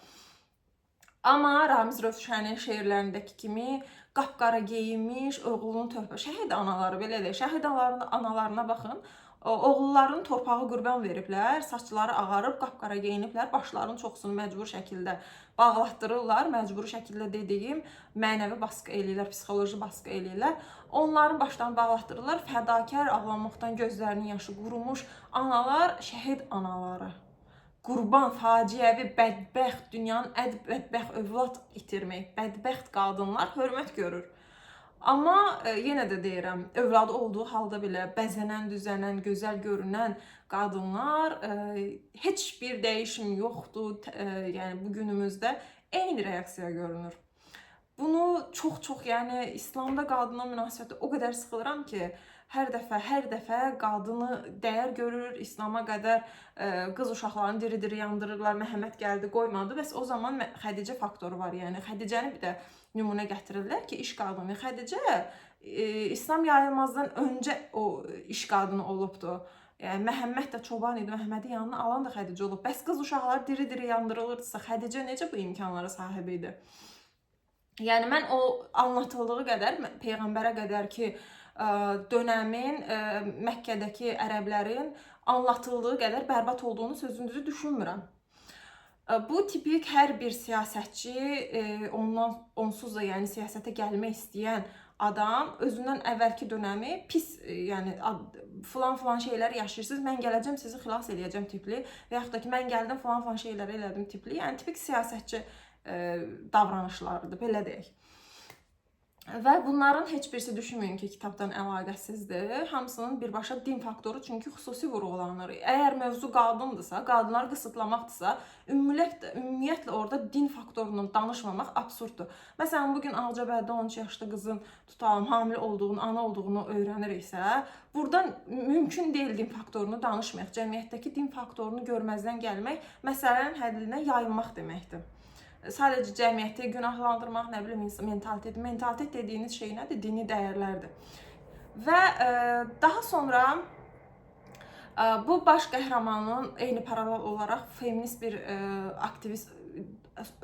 Amma Ramiz Rövşənin şeirlərindəki kimi qapqara geyinmiş, oğlunun törpə, şəhid anaları belə deyək, şəhid analarına baxın. Oğulların torpağı qurban veriblər, saçları ağarıb, qapqara geyiniblər, başlarının çoxsunu məcbur şəkildə bağlatdırırlar, məcbur şəkildə dediyim mənəvi baskı eləyirlər, psixoloji baskı eləyirlər. Onların başlarını bağlatdırırlar, fədakar ağlamaqdan gözlərinin yaşı qurumuş analar, şəhid anaları. Qurban, faciəvi, bədbəxt, dünyanın bədbəxt övlad itirmək, bədbəxt qadınlar hörmət görür. Amma yenə də deyirəm, övladı olduğu halda belə bəzənən, düzənən, gözəl görünən qadınlar heç bir dəyişim yoxdur. Yəni bu günümüzdə eyni reaksiya görünür. Bunu çox yəni İslamda qadına münasibəti o qədər sıxılıram ki, hər dəfə qadını dəyər görür, İslama qədər qız uşaqlarını diri-diri yandırırlar, Məhəmməd gəldi, qoymadı. Bəs o zaman Xədicə faktoru var, yəni Xədicəni bir də nümunə gətirirlər ki, iş qadını. Xədicə İslam yayılmazdan öncə o iş qadını olubdu. Yəni Məhəmməd də çoban idi, Məhəmmədi yanına alan da Xədicə olub. Bəs qız uşaqlar diri-diri yandırılırdısa, Xədicə necə bu imkanlara sahib idi? Yəni mən o anlatıldığı qədər, Peyğəmbərə qədər ki, dönəmin Məkkədəki ərəblərin anlatıldığı qədər bərbad olduğunu sözündüzü düşünmürəm. Bu tipik hər bir siyasətçi, onsuz da yəni siyasətə gəlmək istəyən adam özündən əvvəlki dönəmi pis, yəni filan şeyləri yaşayırsınız, mən gələcəm sizi xilas edəcəm tipli və yaxud da ki mən gəldim filan şeyləri elədim tipli, yəni tipik siyasətçi davranışlarıdır, belə deyək. Və bunların heç birisi düşünməyin ki, kitabdan əlaqəsizdir. Hamısının birbaşa din faktoru çünki xüsusi vurğulanır. Əgər mövzu qadındırsa, qadınları qısıtlamaqdırsa, ümumiyyətlə orada din faktorundan danışmamaq absurddur. Məsələn, bugün Ağcabədidə 13 yaşlı qızın tutalım hamilə olduğunu, ana olduğunu öyrəniriksə, buradan mümkün deyil din faktorunu danışmayaq. Cəmiyyətdəki din faktorunu görməzdən gəlmək məsələnin həddindən yayınmaq deməkdir. Sadəcə cəmiyyəti günahlandırmaq, nə bilim, mentalitet dediyiniz şey nədir? Dini dəyərlərdir. Və daha sonra bu baş qəhrəmanın eyni paralel olaraq feminist bir aktivist,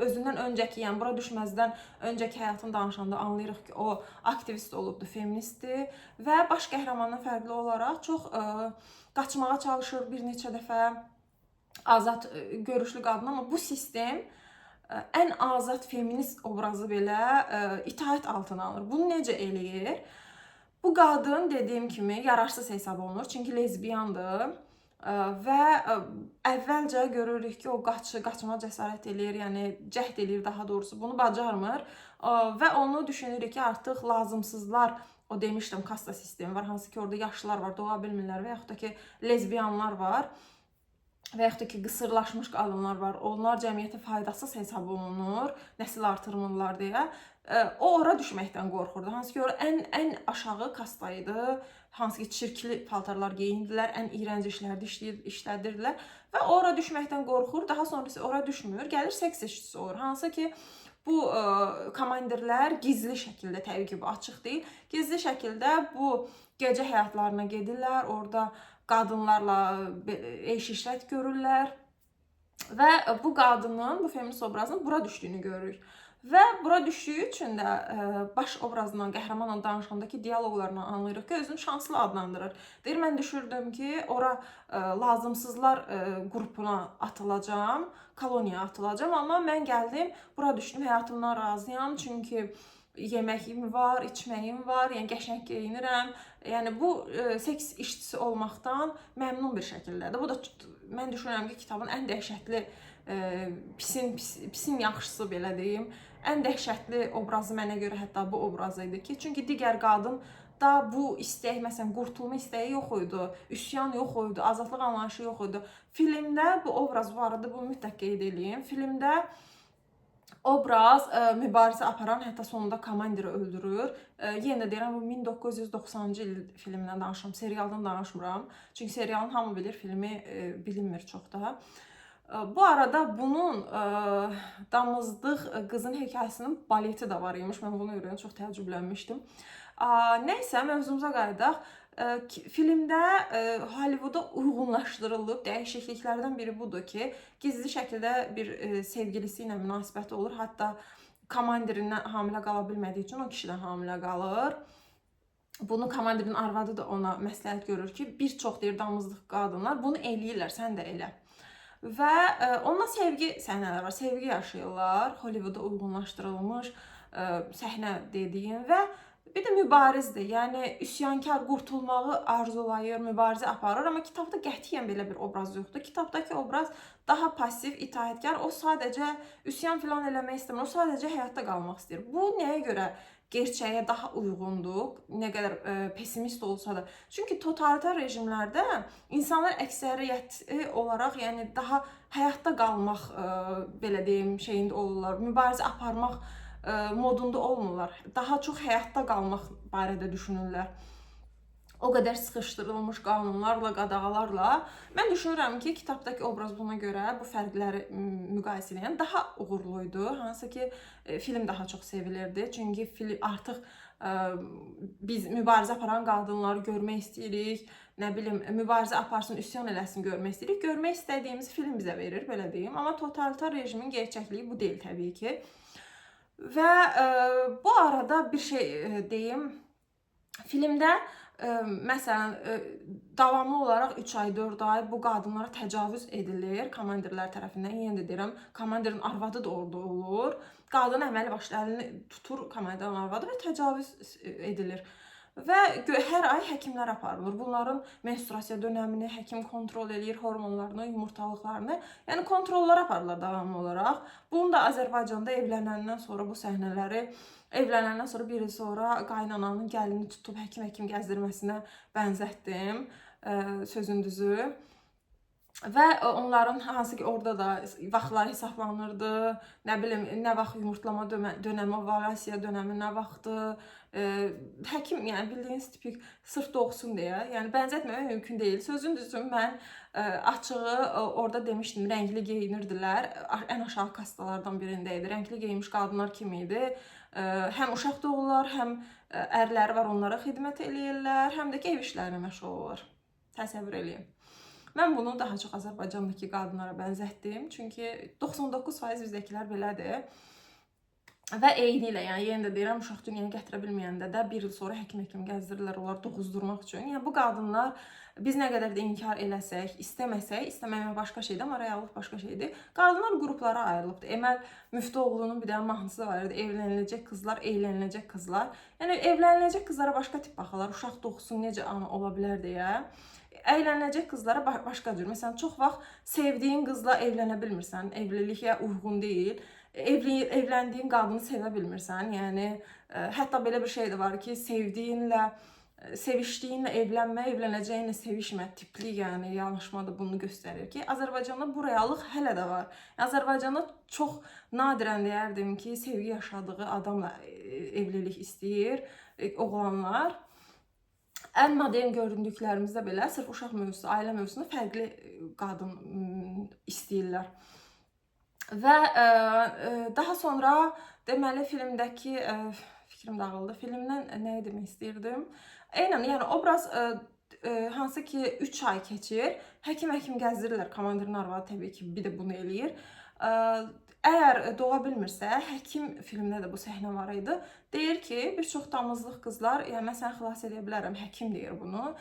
özündən öncəki, yəni bura düşməzdən öncəki həyatını danışanda anlayırıq ki, o aktivist olubdu, feministdir və baş qəhrəmandan fərqli olaraq çox qaçmağa çalışır bir neçə dəfə azad görüşlü qadın, amma bu sistem ən azad feminist obrazı belə itaət altına alır. Bunu necə eləyir? Bu qadın dediyim kimi yararsız hesab olunur, çünki lezbiyandır və əvvəlcə görürük ki, o qaçmağa cəsarət eləyir, yəni cəhd eləyir daha doğrusu, bunu bacarmır və onu düşünürük ki, artıq lazımsızlar, o demişdim, kasta sistemi var, hansı ki orada yaşlılar var, doğa bilmirlər və yaxud da ki lezbiyanlar var və yaxud da ki, qısırlaşmış qadınlar var, onlar cəmiyyətə faydasız hesab olunur, nəsil artırmırlar deyə. O ora düşməkdən qorxurdu. Hansı ki, ora ən aşağı kastaydı, hansı ki, çirkli paltarlar geyindilər, ən iğrənc işlərdə işlədirdilər və ora düşməkdən qorxur, daha sonrası ora düşmür, gəlir seks işçisi olur. Hansı ki, bu komandirlər gizli şəkildə, təbii ki, bu açıq deyil, gizli şəkildə bu gecə həyatlarına gedirlər, orada qadınlarla eş-işrət görürlər və bu qadının, bu feminist obrazının bura düşdüyünü görürük. Və bura düşdüyü üçün də baş obrazından, qəhrəmanla danışandakı diyaloqlarından anlayırıq ki, özünü şanslı adlandırır. Deyir, mən düşürdüm ki, ora lazımsızlar qrupuna atılacam, koloniyaya atılacam, amma mən gəldim, bura düşdüm, həyatımdan razıyam, çünki yeməyim var, içməyim var, yəni qəşəng geyinirəm. Yəni bu seks işçisi olmaqdan məmnun bir şəkildədir. Bu da mən düşünürəm ki, kitabın ən dəhşətli pisin yaxşısı belə deyim. Ən dəhşətli obrazı mənə görə hətta bu obraz idi ki, çünki digər qadın da bu istək, məsələn, qurtulma istəyi yox idi, üsyan yox idi, azadlıq anlayışı yox idi. Filmdə bu obraz, bu arada bunu mütləq qeyd edeyim. Filmdə obraz mübarizə aparan, hətta sonunda komandiri öldürür. Yenə də deyirəm, bu 1990-cı il filmindən danışıram, serialdan danışmıram. Çünki serialın hamı bilir, filmi bilinmir çox da. Bu arada bunun Damızdıq qızın hekayəsinin baleti də var imiş. Mən bunu öyrənib çox təəccüblənmişdim. Nəysə, mövzumuza qayıdaq. Filmdə Hollywood'a uyğunlaşdırılıb dəyişikliklərdən biri budur ki, gizli şəkildə bir sevgilisi ilə münasibəti olur. Hətta komandirindən hamilə qala bilmədiyi üçün o kişidən hamilə qalır. Bunu komandirin arvadı da ona məsləhət görür ki, bir çox deyir damızdıq qadınlar bunu eləyirlər, sən də elə. Və onunla sevgi səhnələri var, sevgi yaşayırlar. Hollywood'a uyğunlaşdırılmış səhnə dediyim və bir də mübarizdir. Yəni üsyankar, qurtulmağı arzulayır, mübarizə aparır, amma kitabda qətiyyən belə bir obraz yoxdur. Kitabdakı obraz daha pasiv, itaətkar, o sadəcə üsyan filan eləmək istəmir, o sadəcə həyatda qalmaq istəyir. Bu nəyə görə gerçəyə daha uyğundur, nə qədər pessimist olsa da. Çünki totalitar rejimlərdə insanlar əksəriyyəti olaraq, yəni daha həyatda qalmaq, belə deyim, şeyində olurlar, mübarizə aparmaq modunda olmurlar. Daha çox həyatda qalmaq barədə düşünürlər. O qədər sıxışdırılmış qanunlarla, qadağalarla. Mən düşünürəm ki, kitabdakı obraz buna görə bu fərqləri müqayisə edən daha uğurluydu. Hansı ki, film daha çox sevilirdi. Çünki film artıq biz mübarizə aparan qadınları görmək istəyirik. Nə bilim, mübarizə aparsın, üsyan eləsin görmək istəyirik. Görmək istədiyimiz film bizə verir, belə deyim. Amma totalitar rejimin gerçəkliyi bu deyil təbii ki. Və bu arada bir şey deyim. Filmdə məsələn davamlı olaraq 3 ay, 4 ay bu qadınlara təcavüz edilir komandirlər tərəfindən. Yenə də deyirəm, komandirin arvadı da orada olur. Qadın əməli başlı əlini tutur komandirin arvadı və təcavüz edilir. Və hər ay həkimlər aparılır. Bunların menstruasiya dönəmini həkim kontrol edir, hormonlarını, yumurtalıqlarını. Yəni kontrollar aparılır davamlı olaraq. Bunu da Azərbaycanda evlənəndən sonra bu səhnələri Evlənəndən sonra bir il sonra qaynananın gəlini tutub həkim gəzdirməsinə bənzətdim, sözün düzü. Və onların hansı ki orada da vaxtları hesablanırdı, nə bilim, nə vaxt yumurtlama dönəmi, ovulyasiya dönəmi nə vaxtdır. Həkim, yəni bildiyiniz tipik sırf doğsun deyə, yəni bənzətməmək mümkün deyil. Sözün düzü mən açığı orada demişdim, rəngli geyinirdilər. Ən aşağı kastalardan birində idi. Rəngli geyinmiş qadınlar kim idi? Həm uşaq doğurlar, həm ərləri var, onlara xidmət eləyirlər, həm də ki ev işlərinə məşğul olurlar. Təsəvvür eləyin. Mən bunu daha çox Azərbaycandakı qadınlara bənzətdim. Çünki 99% bizdəkilər belədir. Və eyni ilə, yəni yenə də deyirəm, uşaq dünyaya gətirə bilməyəndə də bir il sonra həkim gəzdirirlər onlar doğuzdurmaq üçün. Yəni bu qadınlar biz nə qədər də inkar eləsək, istəməsək, istəməmək başqa şeydir, amma reallıq başqa şeydir. Qadınlar qruplara ayrılıbdır. Emel Müftüoğlu'nun bir dənə mahnısı var idi. Evləniləcək qızlar, eğləniləcək qızlar. Yəni evləniləcək qızlara başqa tip baxırlar. Uşaq doğsun necə ana ola bilər deyə. Əylənəcək qızlara başqa cür. Məsələn, çox vaxt sevdiyin qızla evlənə bilmirsən, evliliyə uyğun deyil. Evləndiyin qadını sevə bilmirsən. Yəni hətta belə bir şey də var ki, sevişdiyinlə evlənmə, evlənəcəyinlə sevişmə tipli, yəni yanaşma da bunu göstərir ki, Azərbaycanda bu reallıq hələ də var. Azərbaycanda çox nadirən deyərdim ki, sevgi yaşadığı adamla evlilik istəyir oğlanlar. Ən modern göründüklərimizdə belə sırf uşaq mövzusu, ailə mövzusunda fərqli qadın istəyirlər. Və daha sonra deməli filmdəki fikrim dağıldı. Filmdən nə demək istəyirdim? Eynən, yəni obraz hansı ki 3 ay keçir. Həkim gəzdirirlər. Komandirin arvadı təbii ki bir də bunu eləyir. Əgər doğa bilmirsə, həkim filmdə də bu səhnə var idi. Deyir ki, bir çox damızlıq qızlar, yəni mən səni xilas edə bilərəm, həkim deyir bunu.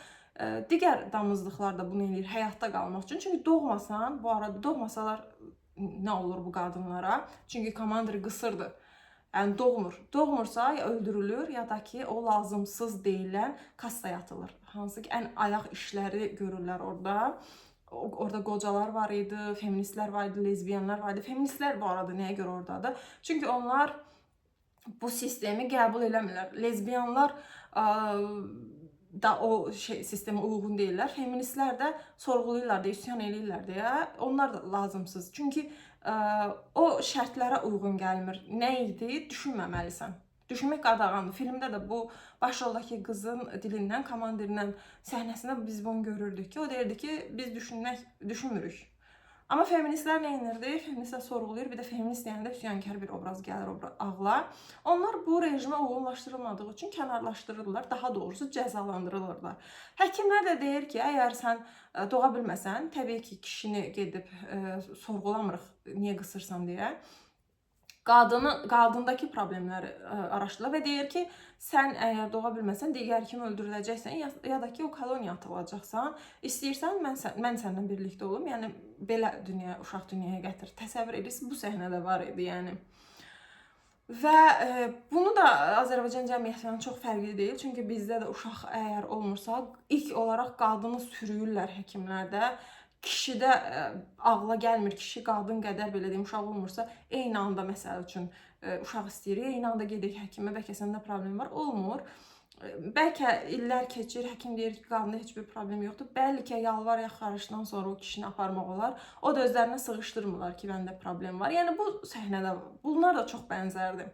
Digər damızlıqlar da bunu eləyir həyatda qalmaq üçün. Çünki doğmasan, bu arada doğmasalar nə olur bu qadınlara? Çünki komandiri qısırdı. Yəni doğmur. Doğmursa ya öldürülür, ya da ki o lazımsız deyilən kastaya atılır. Hansı ki ən ayaq işləri görürlər orada. Orada qocalar var idi, feministlər var idi, lezbiyanlar var idi. Feministlər bu arada nəyə görə oradadır? Çünki onlar bu sistemi qəbul eləmirlər. Lezbiyanlar da o sistemə uyğun deyirlər. Feministlər də sorğuluyurlar da, üsyan eləyirlər deyə. Onlar da lazımsız. Çünki o şərtlərə uyğun gəlmir. Nə idi? Düşünməməlisən. Düşünmək qadağandır. Filmdə də bu başroldakı qızın dilindən, komandirindən səhnəsində biz bunu görürdük ki, o deyirdi ki, biz düşünmürük. Amma feministlər nə edirdi? Feministlər sorğulayır, bir də feminist deyəndə üsyankar bir obraz gəlir ağla. Onlar bu rejimə uyğunlaşdırılmadığı üçün kənarlaşdırırlar, daha doğrusu cəzalandırılırlar. Həkimlər də deyir ki, əgər sən doğa bilməsən, təbii ki, kişini gedib sorğulamırıq, niyə qısırsan deyə. Qadındakı problemləri araşdırırlar və deyir ki, sən əgər doğa bilməsən, digər kimi öldürüləcəksən, ya da ki, o koloniya atılacaqsan, istəyirsən, mən səndən birlikdə olum, yəni belə uşaq dünyaya gətir. Təsəvvür edirsiniz, bu səhnədə var idi, yəni. Və bunu da Azərbaycan cəmiyyətindən çox fərqli deyil, çünki bizdə də uşaq əgər olmursa, ilk olaraq qadını sürüyürlər həkimlərdə. Kişidə ağla gəlmir, kişi qadın qədər belə deyim, uşaq olmursa, eyni anda məsəl üçün uşaq istəyirik, eyni anda gedək həkimə, bəlkə səndə problem var, olmur. Bəlkə illər keçir, həkim deyir ki, qadında heç bir problem yoxdur, bəlkə yalvar yaxarışdan sonra o kişini aparmaq olar, o da özlərinə sığışdırmırlar ki, məndə problem var. Yəni bu səhnədə, bunlar da çox bənzərdir.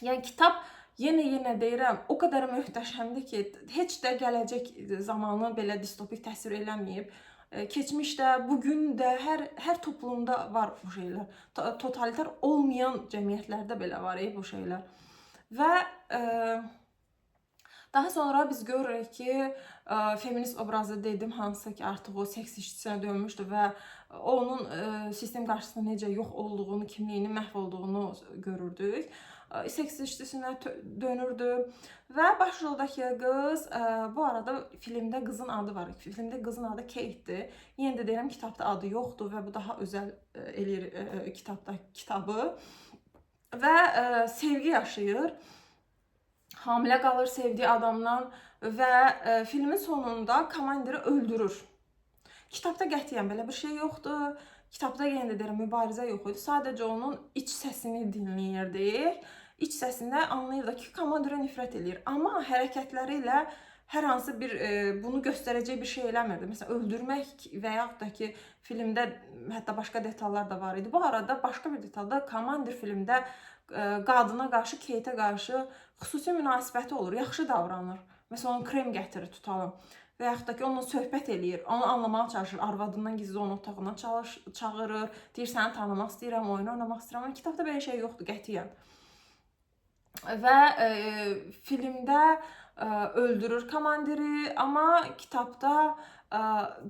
Yəni kitab, yenə deyirəm, o qədər möhtəşəmdir ki, heç də gələcək zamanı belə distopik təsvir eləməyib. Keçmişdə, bugün də, hər toplumda var bu şeylər. Totalitar olmayan cəmiyyətlərdə belə var bu şeylər. Və daha sonra biz görürük ki, feminist obrazı dedim, hansı ki artıq o seks işçisinə dönmüşdü və onun sistem qarşısında necə yox olduğunu, kimliyinin məhv olduğunu görürdük. Seks işçisinə dönürdü və başroldakı qız, bu arada filmdə qızın adı var. Filmdə qızın adı Kate'dir. Yenə də deyirəm, kitabda adı yoxdur və bu daha özəl eləyir kitabı. Və sevgi yaşayır, hamilə qalır sevdiyi adamdan və filmin sonunda komandiri öldürür. Kitabda qətiyyən belə bir şey yoxdur. Kitabda yenə də deyirəm, mübarizə yox idi. Sadəcə onun iç səsini dinləyirdik. iç səsində anlayırdı ki, komandira nifrət eləyir. Amma hərəkətləri ilə hər hansı bir bunu göstərəcək bir şey eləmirdi. Məsələn, öldürmək və yaxud da ki, filmdə hətta başqa detallar da var idi. Bu arada başqa bir detalda komandir filmdə qadına qarşı, Kate-ə qarşı xüsusi münasibəti olur, yaxşı davranır. Məsələn, onu krem gətirir, tutalım. Və yaxud da ki, onunla söhbət eləyir, onu anlamağa çalışır, arvadından gizli onu otağına çağırır, deyir, səni tanımaq istəyirəm, oyun oynamaq istəyirəm. Amma kitabda belə şey yoxdur, qətiyyən. Və filmdə öldürür komandiri, amma kitabda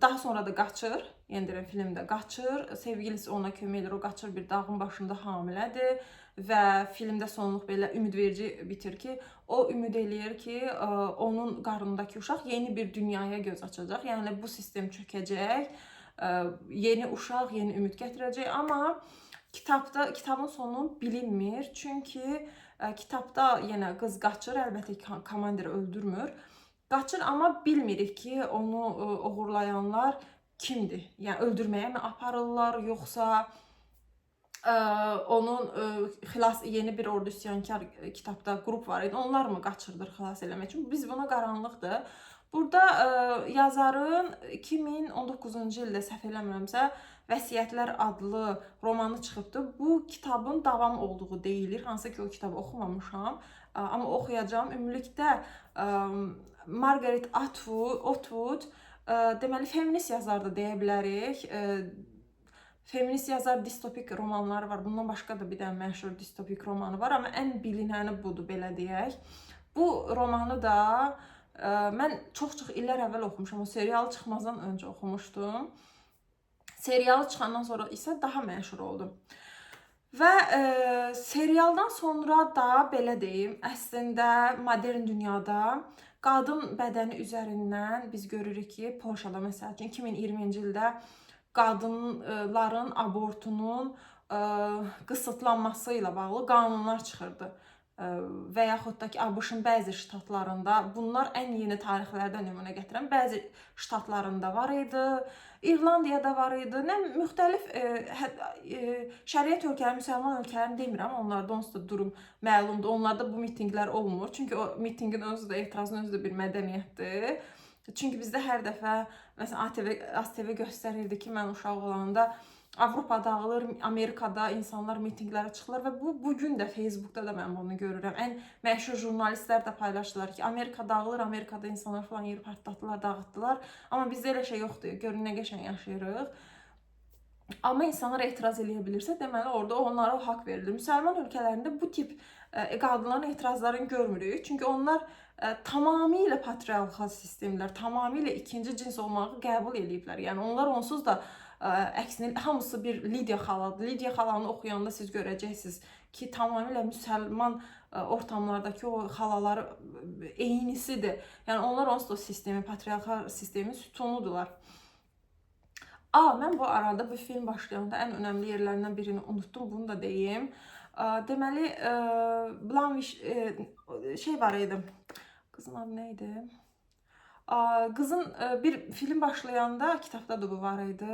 daha sonra da qaçır. Yəni deyirəm, filmdə qaçır, sevgilisi ona kömək edir, o qaçır, bir dağın başında hamilədir və filmdə sonluq belə ümidverici bitir ki, o ümid eləyir ki, onun qarnındakı uşaq yeni bir dünyaya göz açacaq. Yəni bu sistem çökəcək, yeni uşaq, yeni ümid gətirəcək, amma kitabın sonu bilinmir. Çünki kitabda yenə qız qaçır, əlbəttə ki, komandiri öldürmür. Qaçır, amma bilmirik ki, onu uğurlayanlar kimdir? Yəni öldürməyə mi aparırlar, yoxsa onun yeni bir ordu üsyankar kitabda qrup var idi. Onlar mı qaçırdır xilas eləmək üçün? Biz buna qaranlıqdır. Burada yazarın 2019-cu ildə səhv eləmirəmsə Vəsiyyətlər adlı romanı çıxıbdı. Bu kitabın davam olduğu deyilir. Hansı ki o kitabı oxumamışam, amma oxuyacağam. Ümumilikdə Margaret Atwood deməli feminist yazar da deyə bilərik. Feminist yazar, distopik romanları var. Bundan başqa da bir dənə məşhur distopik romanı var, amma ən bilinəni budur, belə deyək. Bu romanı da mən çox illər əvvəl oxumuşam. O serialı çıxmazdan öncə oxumuşdum. Serialı çıxandan sonra isə daha məşhur oldu. Və serialdan sonra da belə deyim, əslində modern dünyada qadın bədəni üzərindən biz görürük ki, Polşada məsəl üçün 2020-ci ildə qadınların abortunun qısıtlanması ilə bağlı qanunlar çıxırdı. Və yaxud da ki, ABŞ-ın bəzi ştatlarında, bunlar ən yeni tarixlərdə nümunə gətirən bəzi ştatlarında var idi, İrlandiyada var idi, nə müxtəlif şəriət ölkələri, müsəlman ölkələrini demirəm, onlarda onsuz da durum məlumdur, onlarda bu mitinqlər olmur, çünki o mitinqin özü də, etirazın özü də bir mədəniyyətdir. Çünki bizdə hər dəfə, məsələn, ATV göstərirdi ki, mən uşaq olanda Avropa dağılır, Amerikada insanlar mitinqlərə çıxırlar və bugün də Facebookda da mən bunu görürəm. Ən məşhur jurnalistlər də paylaşdılar ki, Amerika dağılır, Amerikada insanlar falan yeri partlatdılar, dağıtdılar. Amma bizdə elə şey yoxdur, görün nə qəşəng yaşayırıq. Amma insanlar etiraz eləyə bilirsə, deməli orada onlara o haqq verilir. Müsəlman ölkələrində bu tip qadınların etirazlarını görmürük. Çünki onlar tamamilə patriarxal sistemlər, tamamilə ikinci cins olmağı qəbul ediblər. Yəni onlar onsuz da əksinə hamısı bir Lidiya xaladır. Lidiya xalanı oxuyanda siz görəcəksiniz ki, tamamilə müsəlman ortamlardakı o xalaları eynisidir. Yəni onlar onsuz da sistemi, patriarxal sistemin sütunudurlar. Mən bu arada bu film başlayanda ən önəmli yerlərindən birini unutdum, bunu da deyim. Deməli, Blanche şey var idi. Qızın adı nə idi? Qızın bir film başlayanda, kitabda da bu var idi,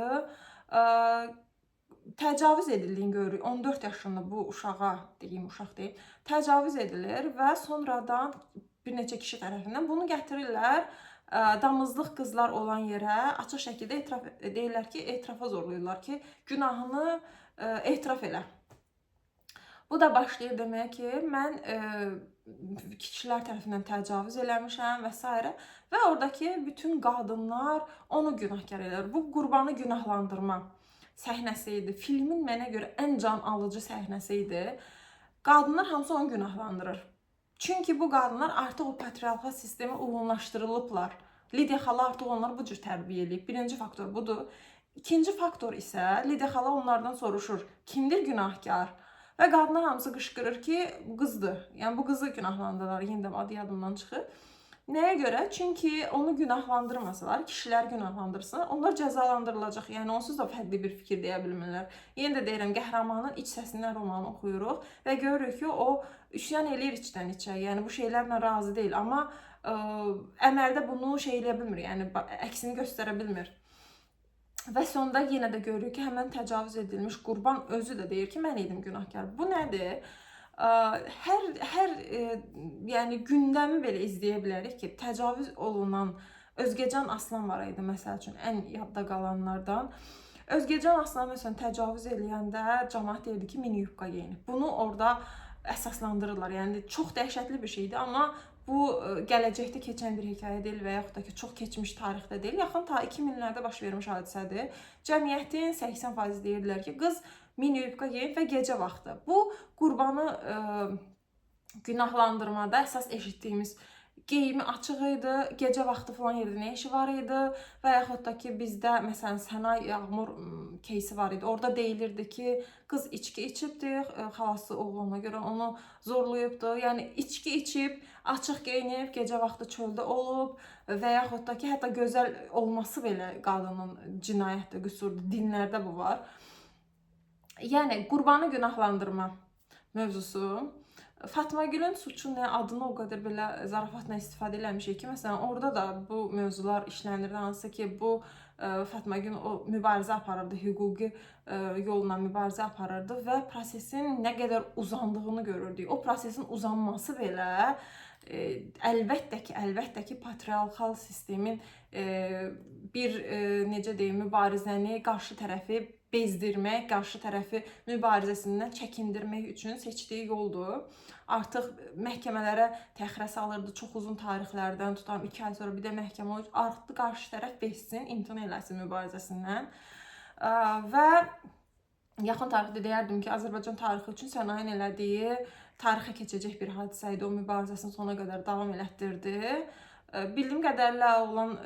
təcavüz edildiyini görürük. 14 yaşında bu uşağa, uşaq deyim, təcavüz edilir və sonradan bir neçə kişi tərəfindən bunu gətirirlər. Damızlıq qızlar olan yerə açıq şəkildə deyirlər ki, etirafa zorlayırlar ki, günahını etiraf elə. Bu da başlayır demək ki, mən kişilər tərəfindən təcavüz eləmişəm və s. Və oradakı bütün qadınlar onu günahkar edir. Bu qurbanı günahlandırma səhnəsi idi. Filmin mənə görə ən can alıcı səhnəsi idi. Qadınlar hamısı onu günahlandırır. Çünki bu qadınlar artıq o patriarxal sistemə uyğunlaşdırılıblar. Lidiya xala artıq onları bu cür tərbiyə edib. Birinci faktor budur. İkinci faktor isə Lidiya xala onlardan soruşur, kimdir günahkar? Və qadınlar hamısı qışqırır ki, bu qızdır. Yəni bu qızı günahlandırırlar. Yenə də adı yadımdan çıxır. Nəyə görə? Çünki onu günahlandırmasalar, kişilər günahlandırsın, onlar cəzalandırılacaq. Yəni onsuz da fərqli bir fikir deyə bilmirlər. Yenə də deyirəm, qəhrəmanın iç səsindən romanı oxuyuruq və görürük ki, o üsyan eləyir içdən içə. Yəni bu şeylərlə razı deyil, amma əməldə bunu şey eləyə bilmir, yəni əksini göstərə bilmir. Və sonda yenə də görürük ki, həmən təcavüz edilmiş qurban özü də deyir ki, mən idim günahkar. Bu nədir? Hər yəni gündəmi belə izləyə bilərik ki, təcavüz olunan Özgecan Aslan var idi məsəl üçün ən yadda qalanlardan. Özgecan Aslan məsələn təcavüz eləyəndə cəmaət deyirdi ki, mini yubka geyinib. Bunu orada əsaslandırırlar. Yəni çox dəhşətli bir şeydir, amma bu gələcəkdə keçən bir hekayə deyil və yaxud da ki, çox keçmiş tarixdə deyil. Yaxın ta 2000-lərdə baş vermiş hadisədir. Cəmiyyətin 80% deyirdilər ki, qız mini yubka geyib və gecə vaxtı. Bu qurbanı günahlandırmada əsas eşitdiyimiz geyimi açıq idi, gecə vaxtı falan yerdə nə işi var idi və yaxud da ki, bizdə məsələn Sənay Yağmur кейsi var idi. Orada deyilirdi ki, qız içki içibdi, xalası oğluna görə onu zorlayıbdı. Yəni içki içib, açıq geyinib, gecə vaxtı çöldə olub və yaxud da ki, hətta gözəl olması belə qadının cinayətdir, qüsurdur. Dinlərdə bu var. Yəni qurbanı günahlandırma mövzusu. Fatma Gülün suçu nə adını o qədər belə zarafatla istifadə eləmişik ki, məsələn, orada da bu mövzular işlənirdi, hansı ki, bu Fatma Gül o mübarizə aparırdı, hüquqi yolla mübarizə aparırdı və prosesin nə qədər uzandığını görürdük. O prosesin uzanması belə əlbəttə ki, patriarxal sistemin bir necə deyim, mübarizəni qarşı tərəfi bezdirmək, qarşı tərəfi mübarizəsindən çəkindirmək üçün seçdiyi yoldur. Artıq məhkəmələrə təxirə salırdı, çox uzun tarixlərdən tutam, 2 ay sonra bir də məhkəmə olur, artıq qarşı tərəf bezsin, imtina eləsin mübarizəsindən. Və yaxın tarixdə deyərdim ki, Azərbaycan tarixi üçün Sənayin elədiyi tarixə keçəcək bir hadisə idi, o mübarizəsini sona qədər davam elətdirdi. Bildiyim qədərlə oğlan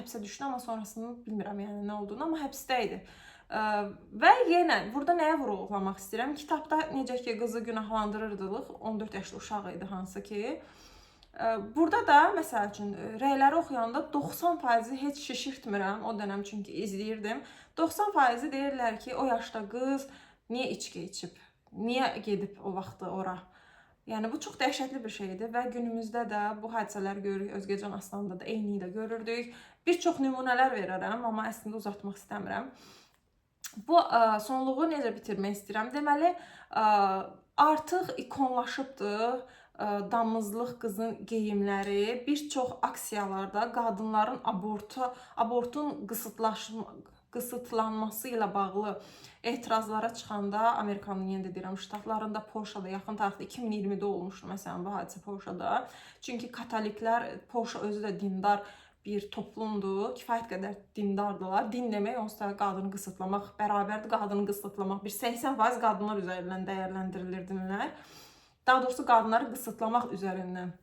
həbsə düşdü, amma sonrasını bilmirəm yəni nə olduğunu, amma həbsdə idi. Və yenə burada nəyə vurğulamaq istəyirəm? Kitabda necə ki qızı günahlandırırdıq, 14 yaşlı uşaq idi hansı ki. Burada da məsəl üçün rəyləri oxuyanda 90%-i heç şişirtmirəm o dönəm çünki izləyirdim. 90%-i deyirlər ki, o yaşda qız niyə içki içib? Niyə gedib o vaxtı ora? Yəni bu çox dəhşətli bir şeydir və günümüzdə də bu hadisələri görürük. Özgecan Aslanda da eyni ilə görürdük. Bir çox nümunələr verərəm, amma əslində uzatmaq istəmirəm. Bu sonluğu necə bitirmək istəyirəm? Deməli, artıq ikonlaşıbdır damızlıq qızın geyimləri. Bir çox aksiyalarda qadınların abortun qısıtlanması ilə bağlı etirazlara çıxanda, Amerikanın yenə də deyirəm, ştatlarında, Polşada yaxın tarixdə 2020-də olmuşdu məsələn bu hadisə Polşada. Çünki katoliklər, Polşa özü də dindar bir toplumdur, kifayət qədər dindardılar. Din demək onsuz da qadını qısıtlamaq bərabərdir, qadını qısıtlamaq. Bir 80% qadınlar üzərindən dəyərləndirilir dinlər. Daha doğrusu qadınları qısıtlamaq üzərindən.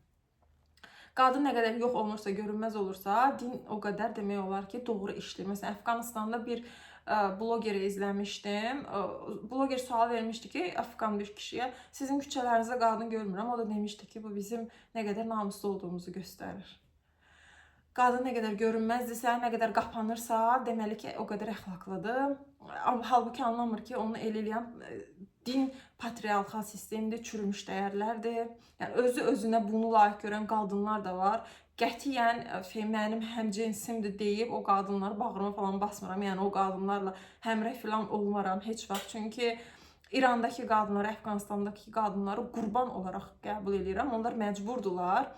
Qadın nə qədər yox olursa, görünməz olursa, din o qədər demək olar ki, doğru işləyir. Məsələn, Əfqanistanda bir blogeri izləmişdim. Bloger sual vermişdi ki, Afqan bir kişiyə, sizin küçələrinizdə qadın görmürəm. O da demişdi ki, bu bizim nə qədər namuslu olduğumuzu göstərir. Qadın nə qədər görünməzdirsə, nə qədər qapanırsa, deməli ki, o qədər əxlaqlıdır. Halbuki anlamır ki, onu el eləyən din patriarxal sistemdir, çürümüş dəyərlərdir. Yəni özü özünə bunu layiq görən qadınlar da var. Qətiyyən mənim həmcinsimdir deyib o qadınları bağrıma falan basmıram. Yəni o qadınlarla həmrəy falan olmaram heç vaxt. Çünki İrandakı qadınları, Əfqanistandakı qadınları qurban olaraq qəbul edirəm. Onlar məcburdular.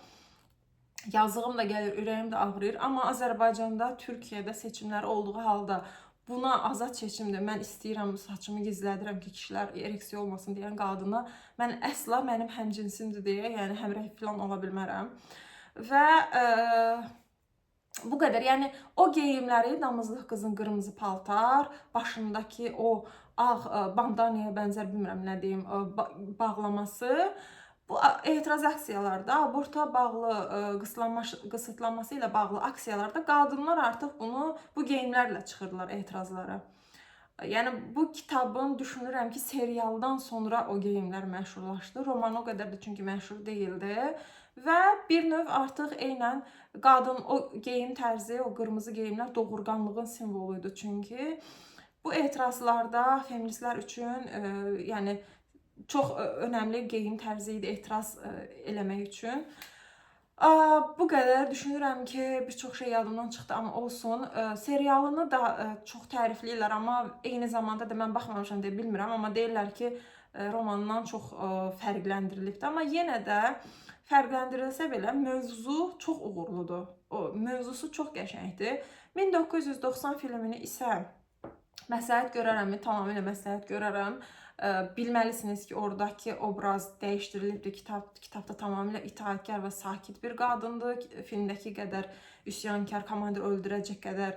Yazığım da gəlir, ürəyim də ağrıyır. Amma Azərbaycanda, Türkiyədə seçimlər olduğu halda buna azad seçimdir. Mən istəyirəm, saçımı gizlədirəm ki, kişilər ereksiya olmasın deyən qadına mən əsla mənim həmcinsimdir deyə, yəni həmrəy falan ola bilmərəm. Və bu qədər. Yəni o geyimləri, damızlıq qızın qırmızı paltar, başındakı o ağ bandaniyaya bənzər bilmirəm nə deyim, bağlaması. Bu etiraz aksiyalarda, aborta bağlı qısıtlanması ilə bağlı aksiyalarda qadınlar artıq bu geyimlərlə çıxırdılar etirazlara. Yəni bu kitabın düşünürəm ki, serialdan sonra o geyimlər məşhurlaşdı. Roman o qədər də çünki məşhur deyildi. Və bir növ artıq eynən qadın o geyim tərzi, o qırmızı geyimlər doğurganlığın simvoluydu. Çünki bu etirazlarda feministlər üçün yəni çox önəmli geyim tərzi idi etiraz eləmək üçün. Bu qədər düşünürəm ki, bir çox şey yadımdan çıxdı, amma olsun. Serialını da çox tərifləyirlər, amma eyni zamanda da mən baxmamışam deyə bilmirəm, amma deyirlər ki, romandan çox fərqləndirilibdir. Amma yenə də fərqləndirilsə belə mövzu çox uğurludur. O mövzusu çox qəşəngdir. 1990 filmini isə məsləhət görərəmmi? Tamamilə məsləhət görərəm. Bilməlisiniz ki, oradakı obraz dəyişdirilibdir. Kitabda tamamilə itaətkar və sakit bir qadındır. Filmdəki qədər üsyankar, komandir öldürəcək qədər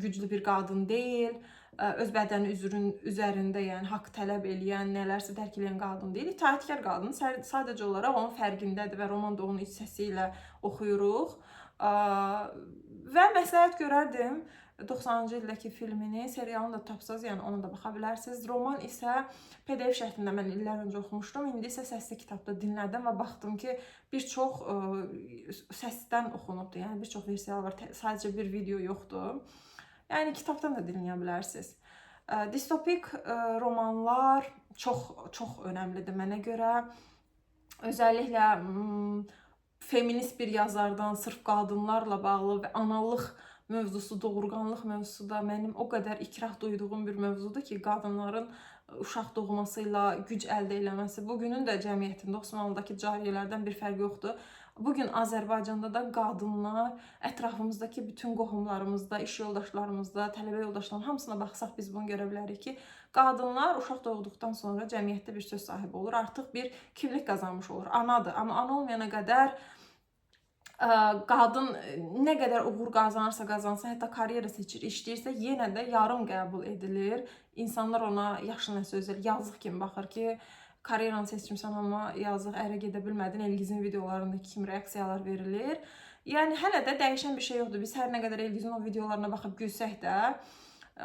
güclü bir qadın deyil. Öz bədəni üzərində, yəni haqq tələb eləyən, nələrsə dərk edən qadın deyil. İtaətkar qadın. Sadəcə olaraq onun fərqindədir və romanda onun iç səsi ilə oxuyuruq. Və məsləhət görərdim 90-cı ildəki filmini, serialını da tapsaz, yəni ona da baxa bilərsiniz. Roman isə PDF şəklində mən illər öncə oxumuşdum. İndi isə səsli kitabda dinlədim və baxdım ki, bir çox səsdən oxunubdur. Yəni bir çox versiyalar var. Sadəcə bir video yoxdur. Yəni kitabdan da dinləyə bilərsiniz. Distopik romanlar çox önəmlidir mənə görə. Özəlliklə feminist bir yazardan sırf qadınlarla bağlı və analıq mövzusu, doğurganlıq mövzusu da mənim o qədər ikrah duyduğum bir mövzudur ki, qadınların uşaq doğmasıyla güc əldə eləməsi. Bugünün də cəmiyyətində Osmanlıdakı cariyələrdən bir fərq yoxdur. Bugün Azərbaycanda da qadınlar ətrafımızdakı bütün qohumlarımızda, iş yoldaşlarımızda, tələbə yoldaşlarımızda hamısına baxsaq biz bunu görə bilərik ki, qadınlar uşaq doğduqdan sonra cəmiyyətdə bir söz sahibi olur. Artıq bir kimlik qazanmış olur. Anadır. Amma ana olmayana qədər qadın nə qədər uğur qazanırsa qazansın, hətta karyera seçir, işləyirsə, yenə də yarım qəbul edilir. İnsanlar ona yaxşı nə sözlər, yazıq kimi baxır ki, karyeranı seçmişsən, amma yazıq ərə gedə bilmədin. Elgizin videolarındakı kimi reaksiyalar verilir. Yəni hələ də dəyişən bir şey yoxdur. Biz hər nə qədər Elgizin o videolarına baxıb gülsək də,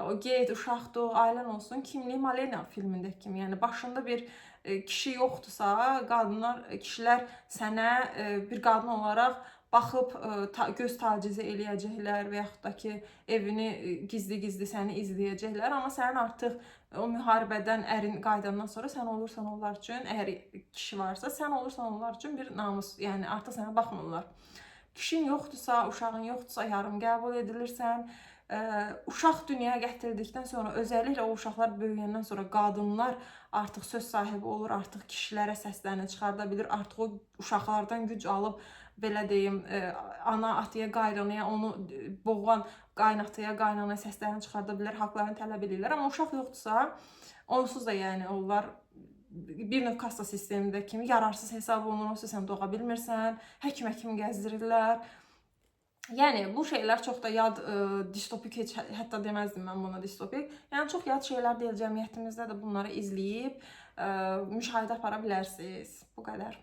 o qeyd, uşaqdır, ailən olsun, kimliyi Malena filmindəki kimi. Yəni başında bir kişi yoxdursa, kişilər sənə bir qadın olaraq baxıb göz tacizi eləyəcəklər və yaxud da ki, evini gizli-gizli səni izləyəcəklər. Amma sənin artıq o müharibədən ərin qaydandan sonra sən olursan onlar üçün, əgər kişi varsa, sən olursan onlar üçün bir namus, yəni artıq sənə baxmırlar. Kişin yoxdursa, uşağın yoxdursa, yarım qəbul edilirsən. Uşaq dünyaya gətirildikdən sonra, özəlliklə o uşaqlar böyüyəndən sonra qadınlar artıq söz sahibi olur, artıq kişilərə səslərini çıxarda bilir, artıq o uşaqlardan güc alıb, belə deyim, ana ataya, qaynanaya, onu boğan qaynataya, qaynanaya səslərini çıxarda bilər, haqlarını tələb edirlər. Amma uşaq yoxdursa, onsuz da yəni onlar bir növ kassa sistemində kimi yararsız hesab olunur, onsuz sən doğa bilmirsən, həkim gəzdirirlər. Yəni bu şeylər çox da yad distopik, heç hətta deməzdim mən buna distopik. Yəni çox yad şeylər deyil, cəmiyyətimizdə də bunları izləyib müşahidə apara bilərsiniz. Bu qədər.